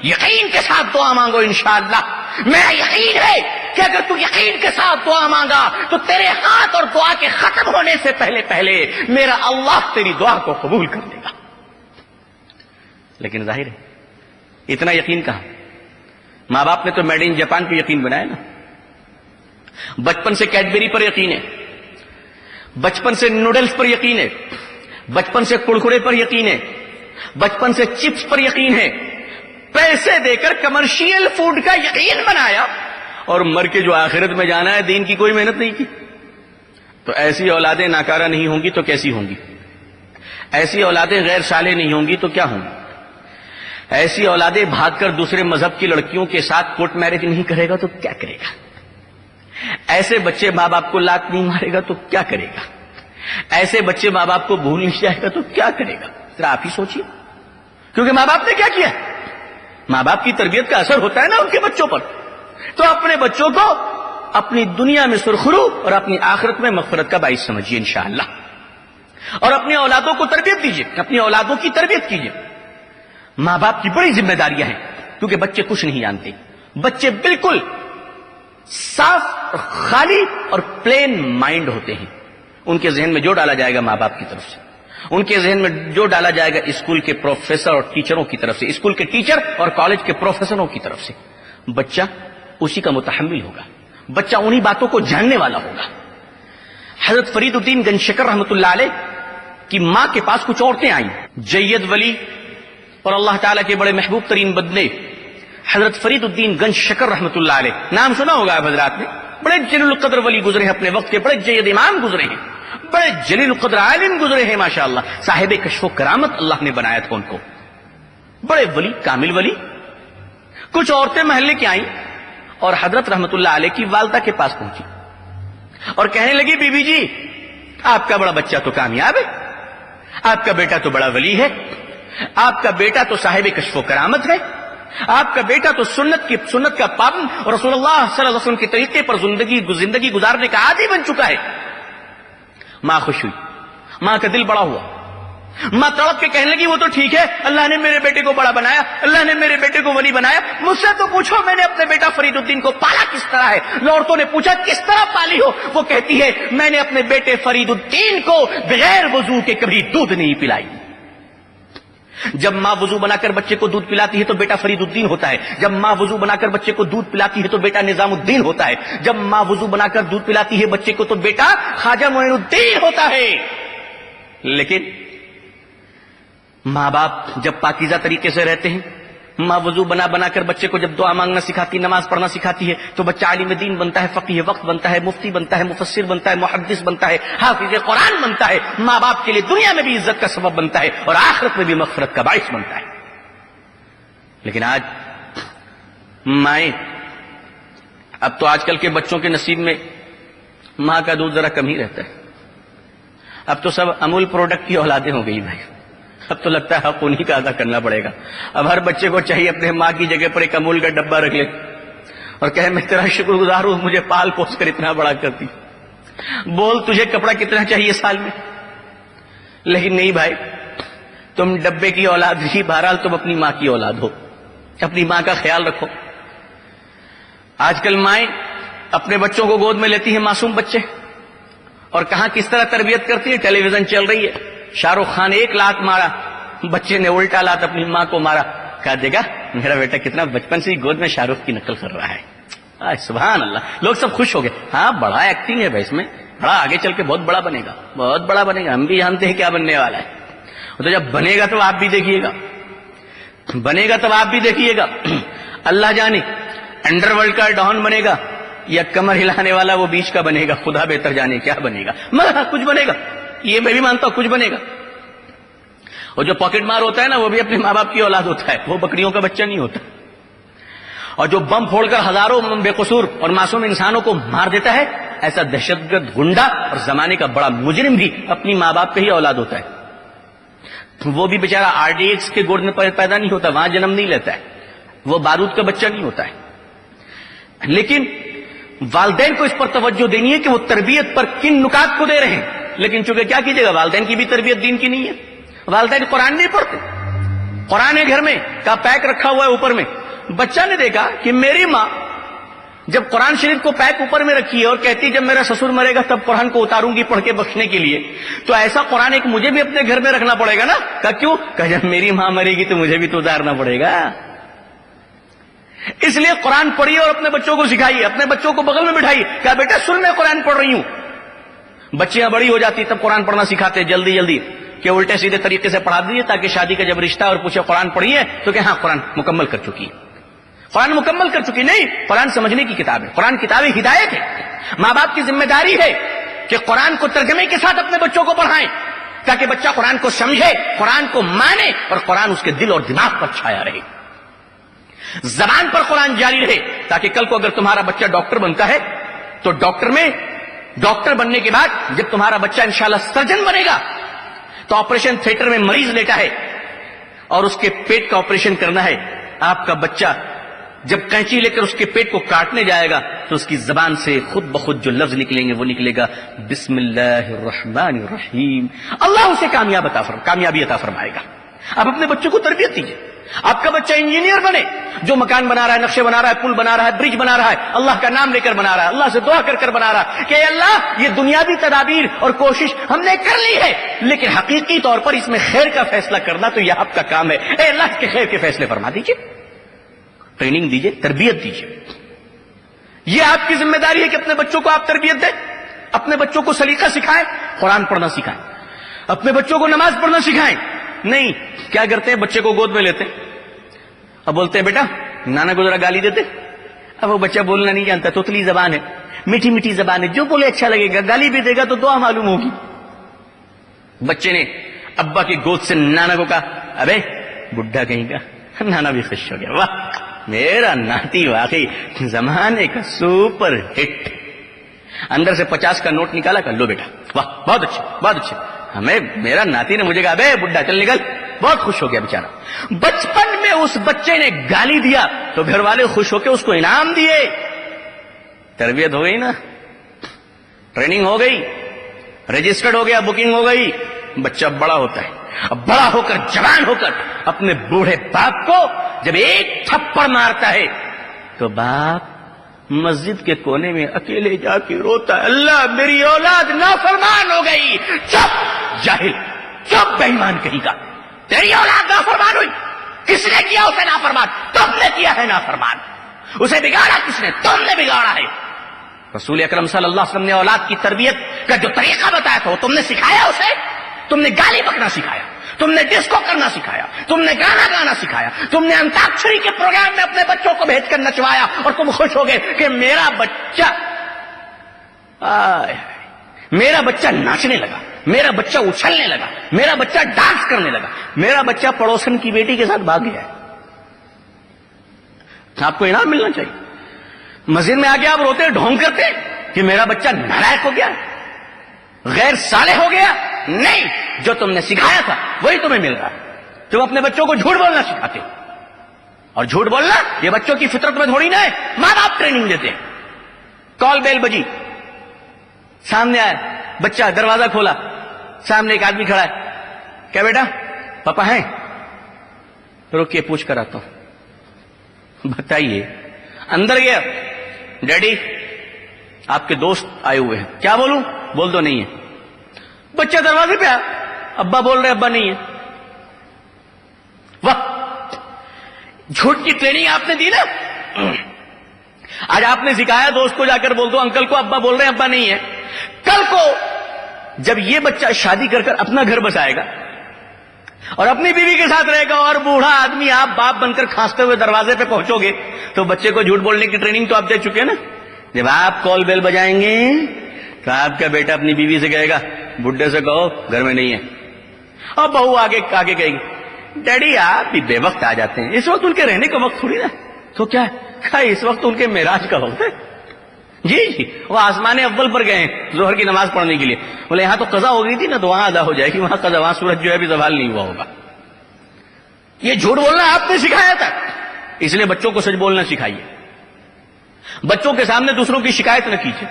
یقین کے ساتھ دعا مانگو انشاءاللہ۔ میرا یقین ہے کہ اگر تو یقین کے ساتھ دعا مانگا تو تیرے ہاتھ اور دعا کے ختم ہونے سے پہلے میرا اللہ تیری دعا کو قبول کر لے گا۔ لیکن ظاہر ہے اتنا یقین کہاں، ماں باپ نے تو میڈ ان جاپان پہ یقین بنایا نا، بچپن سے کیڈبری پر یقین ہے، بچپن سے نوڈلز پر یقین ہے، بچپن سے کرکرے پر یقین ہے، بچپن سے چپس پر یقین ہے، پیسے دے کر کمرشیل فوڈ کا یقین بنایا، اور مر کے جو آخرت میں جانا ہے دین کی کوئی محنت نہیں کی۔ تو ایسی اولادیں ناکارہ نہیں ہوں گی تو کیسی ہوں گی؟ ایسی اولادیں غیر صالح نہیں ہوں گی تو کیا ہوں گی؟ ایسی اولادیں بھاگ کر دوسرے مذہب کی لڑکیوں کے ساتھ کورٹ میرج نہیں کرے گا تو کیا کرے گا؟ ایسے بچے ماں باپ کو لات نہیں مارے گا تو کیا کرے گا؟ ایسے بچے ماں باپ کو بھول نہیں جائے گا تو کیا کرے گا؟ ذرا آپ ہی سوچیے، کیونکہ ماں باپ نے کیا کیا؟ ماں باپ کی تربیت کا اثر ہوتا ہے نا ان کے بچوں پر، تو اپنے بچوں کو اپنی دنیا میں سرخرو اور اپنی آخرت میں مغفرت کا باعث سمجھیے انشاءاللہ، اور اپنی اولادوں کو تربیت دیجیے، اپنی اولادوں کی تربیت کیجیے۔ ماں باپ کی بڑی ذمہ داریاں ہیں، کیونکہ بچے کچھ نہیں جانتے، بچے بالکل صاف اور خالی اور پلین مائنڈ ہوتے ہیں، ان کے ذہن میں جو ڈالا جائے گا ماں باپ کی طرف سے، ان کے ذہن میں جو ڈالا جائے گا اسکول کے پروفیسر اور ٹیچروں کی طرف سے، اسکول کے ٹیچر اور کالج کے پروفیسروں کی طرف سے، بچہ اسی کا متحمل ہوگا، بچہ انہی باتوں کو جاننے والا ہوگا۔ حضرت فرید الدین گنج شکر رحمۃ اللہ علیہ کی ماں کے پاس کچھ عورتیں آئیں، جید ولی اور اللہ تعالیٰ کے بڑے محبوب ترین بندے حضرت فرید الدین گنج شکر رحمۃ اللہ علیہ، نام سنا ہوگا آپ حضرات نے، بڑے جلیل القدر ولی گزرے ہیں اپنے وقت کے، بڑے جید امام گزرے ہیں، بڑے جلیل القدر عالم گزرے ہیں ماشاءاللہ، صاحب کشف و کرامت اللہ نے بنایا تھا ان کو، بڑے ولی، کامل ولی۔ کچھ عورتیں محلے کی آئیں اور حضرت رحمت اللہ علیہ کی والدہ کے پاس پہنچی اور کہنے لگی بی بی جی آپ کا بڑا بچہ تو کامیاب ہے، آپ کا بیٹا تو بڑا ولی ہے، آپ کا بیٹا تو صاحب کشف و کرامت ہے، آپ کا بیٹا تو سنت کا پابند اور رسول اللہ صلی اللہ علیہ وسلم کے طریقے پر زندگی گزارنے کا عادی بن چکا ہے۔ ماں خوش ہوئی، ماں کا دل بڑا ہوا، ماں تڑپ کے کہنے لگی وہ تو ٹھیک ہے، اللہ نے میرے بیٹے کو بڑا بنایا، اللہ نے میرے بیٹے کو ولی بنایا، مجھ سے تو پوچھو میں نے اپنے بیٹا فرید الدین کو پالا کس طرح ہے۔ عورتوں نے پوچھا کس طرح پالی ہو؟ وہ کہتی ہے میں نے اپنے بیٹے فرید الدین کو بغیر وضو کے کبھی دودھ نہیں پلائی۔ جب ماں وضو بنا کر بچے کو دودھ پلاتی ہے تو بیٹا فرید الدین ہوتا ہے، جب ماں وضو بنا کر بچے کو دودھ پلاتی ہے تو بیٹا نظام الدین ہوتا ہے، جب ماں وضو بنا کر دودھ پلاتی ہے بچے کو تو بیٹا خواجہ معین الدین ہوتا ہے۔ لیکن ماں باپ جب پاکیزہ طریقے سے رہتے ہیں، ماں وضو بنا بنا کر بچے کو جب دعا مانگنا سکھاتی، نماز پڑھنا سکھاتی ہے تو بچہ عالم دین بنتا ہے، فقیہ وقت بنتا ہے، مفتی بنتا ہے، مفسر بنتا ہے، محدث بنتا ہے، حافظ قرآن بنتا ہے، ماں باپ کے لیے دنیا میں بھی عزت کا سبب بنتا ہے اور آخرت میں بھی مغفرت کا باعث بنتا ہے۔ لیکن آج مائیں، اب تو آج کل کے بچوں کے نصیب میں ماں کا دودھ ذرا کم ہی رہتا ہے، اب تو سب امول پروڈکٹ کی اولادیں ہو گئی بھائی، اب تو لگتا ہے حق انہیں کا ادا کرنا پڑے گا۔ اب ہر بچے کو چاہیے اپنے ماں کی جگہ پر ایک امول کا ڈبہ رکھ لے اور کہے میں تیرا شکر گزار ہوں مجھے پال پوس کر اتنا بڑا کرتی، بول تجھے کپڑا کتنا چاہیے سال میں۔ لیکن نہیں بھائی، تم ڈبے کی اولاد ہی، بہرحال تم اپنی ماں کی اولاد ہو، اپنی ماں کا خیال رکھو۔ آج کل مائیں اپنے بچوں کو گود میں لیتی ہیں، معصوم بچے، اور کہاں کس طرح تربیت کرتی ہے۔ ٹیلی ویژن چل رہی ہے، شاہ رخ خان ایک لات مارا، بچے نے الٹا لات اپنی ماں کو مارا، کہا دیکھا میرا بیٹا کتنا بچپن سے ہی گود میں شاہ رخ کی نقل کر رہا ہے۔ سبحان اللہ، لوگ سب خوش ہو گئے۔ ہاں بڑا ایکٹنگ ہے بھائی اس میں، بڑا آگے چل کے بہت بڑا بنے گا، بہت بڑا بنے گا، ہم بھی جانتے ہیں کیا بننے والا ہے۔ تو جب بنے گا تو آپ بھی دیکھیے گا، بنے گا تب آپ بھی دیکھیے گا۔ اللہ جانے انڈر ورلڈ کا ڈان بنے گا یا کمر ہلانے والا وہ بیچ کا بنے گا، خدا بہتر جانے کیا بنے گا، مگر کچھ بنے گا، یہ میں بھی مانتا ہوں کچھ بنے گا۔ اور جو پاکٹ مار ہوتا ہے نا وہ بھی اپنے ماں باپ کی اولاد ہوتا ہے، وہ بکریوں کا بچہ نہیں ہوتا۔ اور جو بم پھوڑ کر ہزاروں بے قصور اور معصوم انسانوں کو مار دیتا ہے، ایسا دہشت گرد گنڈا اور زمانے کا بڑا مجرم بھی اپنی ماں باپ پہ ہی اولاد ہوتا ہے۔ وہ بھی بیچارہ آر ڈی ایکس کے گود میں پیدا نہیں ہوتا، وہاں جنم نہیں لیتا ہے، وہ بارود کا بچہ نہیں ہوتا ہے۔ لیکن والدین کو اس پر توجہ دینی ہے کہ وہ تربیت پر کن نکات کو دے رہے ہیں۔ لیکن چونکہ کیا کیجیے گا، والدین کی بھی تربیت دین کی نہیں ہے، والدین قرآن نہیں پڑھتے، قرآن ہے گھر میں کا پیک رکھا ہوا ہے اوپر میں۔ بچہ نے دیکھا کہ میری ماں جب قرآن شریف کو پیک اوپر میں رکھی ہے اور کہتی جب میرا سسر مرے گا تب قرآن کو اتاروں گی پڑھ کے بخشنے کے لیے، تو ایسا قرآن ایک مجھے بھی اپنے گھر میں رکھنا پڑے گا نا۔ کہا کیوں؟ کہ جب میری ماں مرے گی تو مجھے بھی تو اتارنا پڑے گا۔ اس لیے قرآن پڑھیے اور اپنے بچوں کو سکھائیے، اپنے بچوں کو بغل میں بٹھائیے، کہا بیٹا سن میں قرآن پڑھ رہی ہوں۔ بچیاں بڑی ہو جاتی تب قرآن پڑھنا سکھاتے جلدی جلدی، کہ الٹے سیدھے طریقے سے پڑھا دیجیے تاکہ شادی کا جب رشتہ اور پوچھے قرآن پڑھی ہے تو کہ ہاں قرآن مکمل کر چکی ہے، قرآن مکمل کر چکی۔ نہیں، قرآن سمجھنے کی کتاب ہے، قرآن کتاب ہدایت ہے۔ ماں باپ کی ذمہ داری ہے کہ قرآن کو ترجمے کے ساتھ اپنے بچوں کو پڑھائیں تاکہ بچہ قرآن کو سمجھے، قرآن کو مانے اور قرآن اس کے دل اور دماغ پر چھایا رہے، زبان پر قرآن جاری رہے، تاکہ کل کو اگر تمہارا بچہ ڈاکٹر بنتا ہے تو ڈاکٹر بننے کے بعد جب تمہارا بچہ انشاءاللہ سرجن بنے گا تو آپریشن تھیٹر میں مریض لیٹا ہے اور اس کے پیٹ کا آپریشن کرنا ہے، آپ کا بچہ جب قینچی لے کر اس کے پیٹ کو کاٹنے جائے گا تو اس کی زبان سے خود بخود جو لفظ نکلیں گے وہ نکلے گا بسم اللہ الرحمن الرحیم، اللہ اسے کامیابی عطا فرمائے گا۔ اب اپنے بچوں کو تربیت دیجیے، آپ کا بچہ انجینئر بنے، جو مکان بنا رہا ہے، نقشے بنا رہا ہے، پل بنا رہا ہے، برج بنا رہا ہے، اللہ کا نام لے کر بنا رہا ہے، اللہ سے دعا کر کر بنا رہا ہے کہ اے اللہ یہ دنیاوی تدابیر اور کوشش ہم نے کر لی ہے لیکن حقیقی طور پر اس میں خیر کا فیصلہ کرنا تو یہ آپ کا کام ہے، اے اللہ اس کے خیر کے فیصلے فرما دیجیے، ٹریننگ دیجیے، تربیت دیجیے۔ یہ آپ کی ذمہ داری ہے کہ اپنے بچوں کو آپ تربیت دیں، اپنے بچوں کو سلیقہ سکھائیں، قرآن پڑھنا سکھائیں، اپنے بچوں کو نماز پڑھنا سکھائیں۔ نہیں، کیا کرتے ہیں، بچے کو گود میں لیتے اب بولتے ہیں بیٹا نانا کو ذرا گالی دیتے، اب وہ بچہ بولنا نہیں جانتا، توتلی زبان ہے، میٹھی میٹھی زبان ہے، جو بولے اچھا لگے گا، گالی بھی دے گا تو دعا معلوم ہوگی۔ بچے نے ابا کی گود سے نانا کو کہا ابے بڈھا کہیں کا، نانا بھی خوش ہو گیا، واہ میرا ناتی واقعی زمانے کا سپر ہٹ۔ اندر سے 50 کا نوٹ نکالا، کر لو بیٹا، واہ بہت اچھا بہت اچھا، ہمیں میرا ناتی نے مجھے کہا بے بڈھا چل نکل، بہت خوش ہو گیا بیچارہ۔ بچپن میں اس بچے نے گالی دیا تو گھر والے خوش ہو کے اس کو انعام دیے، تربیت ہو گئی نا، ٹریننگ ہو گئی، رجسٹرڈ ہو گیا، بکنگ ہو گئی، بچہ بڑا ہوتا ہے، اب بڑا ہو کر جوان ہو کر اپنے بوڑھے باپ کو جب ایک تھپڑ مارتا ہے تو باپ مسجد کے کونے میں اکیلے جا کے روتا ہے، اللہ میری اولاد نافرمان ہو گئی۔ چپ جاہل، چپ بے ایمان کہیں کا، تیری اولاد نافرمان ہوئی، کس نے کیا اسے نافرمان؟ تم نے کیا ہے نافرمان۔ اسے بگاڑا کس نے؟ تم نے بگاڑا ہے۔ رسول اکرم صلی اللہ علیہ وسلم نے اولاد کی تربیت کا جو طریقہ بتایا تھا وہ تم نے سکھایا اسے؟ تم نے گالی بکنا سکھایا، تم نے ڈسکو کرنا سکھایا، تم نے گانا گانا سکھایا، تم نے انتاکشری کے پروگرام میں اپنے بچوں کو بھیج کر نچوایا اور تم خوش ہو گئے کہ میرا بچہ ناچنے لگا، میرا بچہ اچھلنے لگا، میرا بچہ ڈانس کرنے لگا، میرا بچہ پڑوسن کی بیٹی کے ساتھ بھاگ گیا ہے۔ آپ کو انعام ملنا چاہیے۔ مسجد میں آ کے آپ روتے ڈھونگ کرتے کہ میرا بچہ نالائق ہو گیا، غیر صالح ہو گیا؟ نہیں، جو تم نے سکھایا تھا وہی تمہیں مل رہا ہے۔ تم اپنے بچوں کو جھوٹ بولنا سکھاتے ہو، اور جھوٹ بولنا یہ بچوں کی فطرت میں تھوڑی نہ ہے، ماں باپ ٹریننگ دیتے ہیں۔ کال بیل بجی، سامنے آیا بچہ، دروازہ کھولا، سامنے ایک آدمی کھڑا ہے، کیا بیٹا پاپا ہیں؟ رک کے پوچھ کر آتا ہوں، بتائیے۔ اندر گیا، ڈیڈی آپ کے دوست آئے ہوئے ہیں، کیا بولوں؟ بول دو نہیں ہے۔ بچہ دروازے پہ آیا، ابا بول رہے ابا نہیں ہے۔ واہ، جھوٹ کی ٹریننگ آپ نے دی نا۔ آج آپ نے سکھایا دوست کو جا کر بول دو انکل کو ابا بول رہے ہیں ابا نہیں ہے۔ کل کو جب یہ بچہ شادی کر اپنا گھر بسائے گا اور اپنی بیوی کے ساتھ رہے گا اور بوڑھا آدمی آپ باپ بن کر کھانستے ہوئے دروازے پہ پہنچو گے تو بچے کو جھوٹ بولنے کی ٹریننگ تو آپ دے چکے ہیں نا۔ جب آپ کال بیل بجائیں گے تو آپ کا بیٹا اپنی بیوی سے کہے گا بڈھے سے کہو گھر میں نہیں ہے، اور بہو آگے کہے گی ڈیڈی آپ بھی بے وقت آ جاتے ہیں، اس وقت ان کے رہنے کا وقت تھوڑی نا، تو کیا ہے اس وقت ان کے معراج کا وقت ہے۔ جی وہ آسمان اول پر گئے ہیں ظہر کی نماز پڑھنے کے لیے، بولے یہاں تو قضا ہو گئی تھی نا تو وہاں ادا ہو جائے گی، وہاں قضا، وہاں سورج جو ہے ابھی زوال نہیں ہوا ہوگا۔ یہ جھوٹ بولنا آپ نے سکھایا تھا، اس لیے بچوں کو سچ بولنا سکھائیے۔ بچوں کے سامنے دوسروں کی شکایت نہ کیجیے،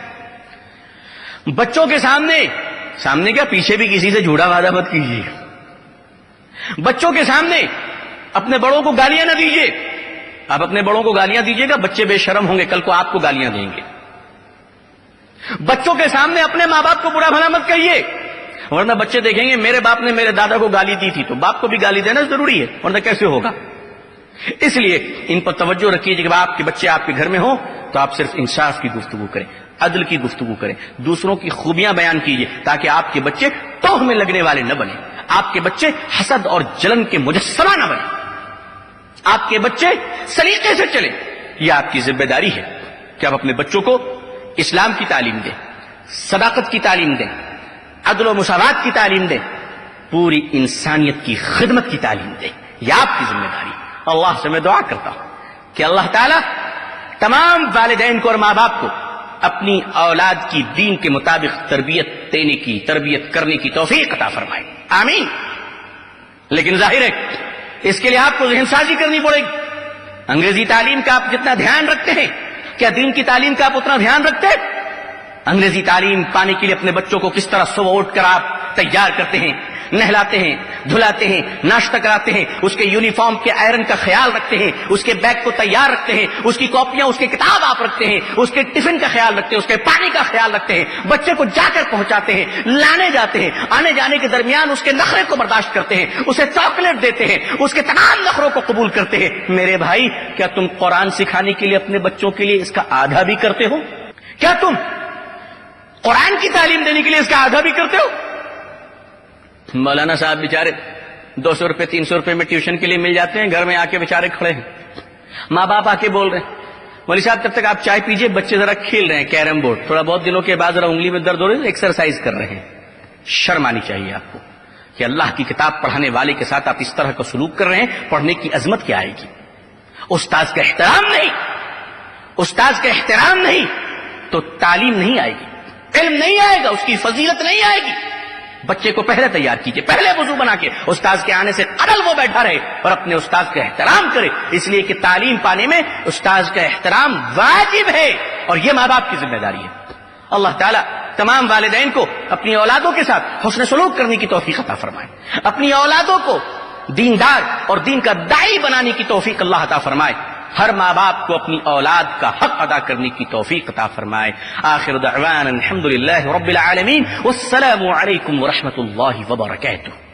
بچوں کے سامنے کیا پیچھے بھی کسی سے جھوٹا وعدہ مت کیجیے، بچوں کے سامنے اپنے بڑوں کو گالیاں نہ دیجیے۔ آپ اپنے بڑوں کو گالیاں دیجیے گا بچے بے شرم ہوں گے، کل کو آپ کو گالیاں دیں گے۔ بچوں کے سامنے اپنے ماں باپ کو برا بھلا مت کہیے، ورنہ بچے دیکھیں گے میرے باپ نے میرے دادا کو گالی دی تھی تو باپ کو بھی گالی دینا ضروری ہے، ورنہ کیسے ہوگا۔ اس لیے ان پر توجہ رکھیے جب آپ کے بچے آپ کے گھر میں ہوں تو آپ صرف انصاف کی گفتگو کریں، عدل کی گفتگو کریں، دوسروں کی خوبیاں بیان کیجیے تاکہ آپ کے بچے توہ میں لگنے والے نہ بنیں، آپ کے بچے حسد اور جلن کے مجسمہ نہ بنیں، آپ کے بچے سلیقے سے چلیں۔ یہ آپ کی ذمہ داری ہے کہ آپ اپنے بچوں کو اسلام کی تعلیم دیں، صداقت کی تعلیم دیں، عدل و مساوات کی تعلیم دیں، پوری انسانیت کی خدمت کی تعلیم دیں۔ یہ آپ کی ذمہ داری ہے۔ اللہ سے میں دعا کرتا ہوں کہ اللہ تعالیٰ تمام والدین کو اور ماں باپ کو اپنی اولاد کی دین کے مطابق تربیت کرنے کی توفیق عطا فرمائے، آمین۔ لیکن ظاہر ہے اس کے لیے آپ کو ذہن سازی کرنی پڑے گی۔ انگریزی تعلیم کا آپ جتنا دھیان رکھتے ہیں کیا دین کی تعلیم کا آپ اتنا دھیان رکھتے ہیں؟ انگریزی تعلیم پانے کے لیے اپنے بچوں کو کس طرح صبح اٹھ کر آپ تیار کرتے ہیں، نہلاتے ہیں، دھلاتے ہیں، ناشتہ کراتے ہیں، اس کے یونیفارم کے آئرن کا خیال رکھتے ہیں، اس کے بیگ کو تیار رکھتے ہیں، اس کی کاپیاں، اس کی کتاب آپ رکھتے ہیں، اس کے ٹفن کا خیال رکھتے ہیں، اس کے پانی کا خیال رکھتے ہیں، بچے کو جا کر پہنچاتے ہیں، لانے جاتے ہیں، آنے جانے کے درمیان اس کے نخرے کو برداشت کرتے ہیں، اسے چاکلیٹ دیتے ہیں، اس کے تمام نخروں کو قبول کرتے ہیں۔ میرے بھائی کیا تم قرآن سکھانے کے لیے اپنے بچوں کے لیے اس کا آدھا بھی کرتے ہو؟ کیا تم قرآن کی تعلیم دینے کے لیے اس کا آدھا بھی کرتے ہو؟ مولانا صاحب بیچارے 200 روپے 300 روپے میں ٹیوشن کے لیے مل جاتے ہیں، گھر میں آ کے بیچارے کھڑے ہیں، ماں باپ آ کے بول رہے ہیں مولوی صاحب تب تک آپ چائے پیجیے، بچے ذرا کھیل رہے ہیں کیرم بورڈ، تھوڑا بہت دنوں کے بعد ذرا انگلی میں درد ہو رہی ہے، ایکسرسائز کر رہے ہیں۔ شرم آنی چاہیے آپ کو کہ اللہ کی کتاب پڑھانے والے کے ساتھ آپ اس طرح کا سلوک کر رہے ہیں، پڑھنے کی عظمت کیا آئے گی؟ استاذ کا احترام نہیں، استاذ کا احترام نہیں تو تعلیم نہیں آئے گی، علم نہیں آئے گا، اس کی فضیلت نہیں آئے گی۔ بچے کو پہلے تیار کیجئے، پہلے وضو بنا کے استاذ کے آنے سے قبل وہ بیٹھا رہے اور اپنے استاذ کا احترام کرے، اس لیے کہ تعلیم پانے میں استاذ کا احترام واجب ہے اور یہ ماں باپ کی ذمہ داری ہے۔ اللہ تعالیٰ تمام والدین کو اپنی اولادوں کے ساتھ حسن سلوک کرنے کی توفیق عطا فرمائے، اپنی اولادوں کو دیندار اور دین کا داعی بنانے کی توفیق اللہ عطا فرمائے، ہر ماں باپ کو اپنی اولاد کا حق ادا کرنے کی توفیق عطا فرمائے۔ آخر دعوانا الحمد للہ رب العالمین، والسلام علیکم ورحمۃ اللہ وبرکاتہ۔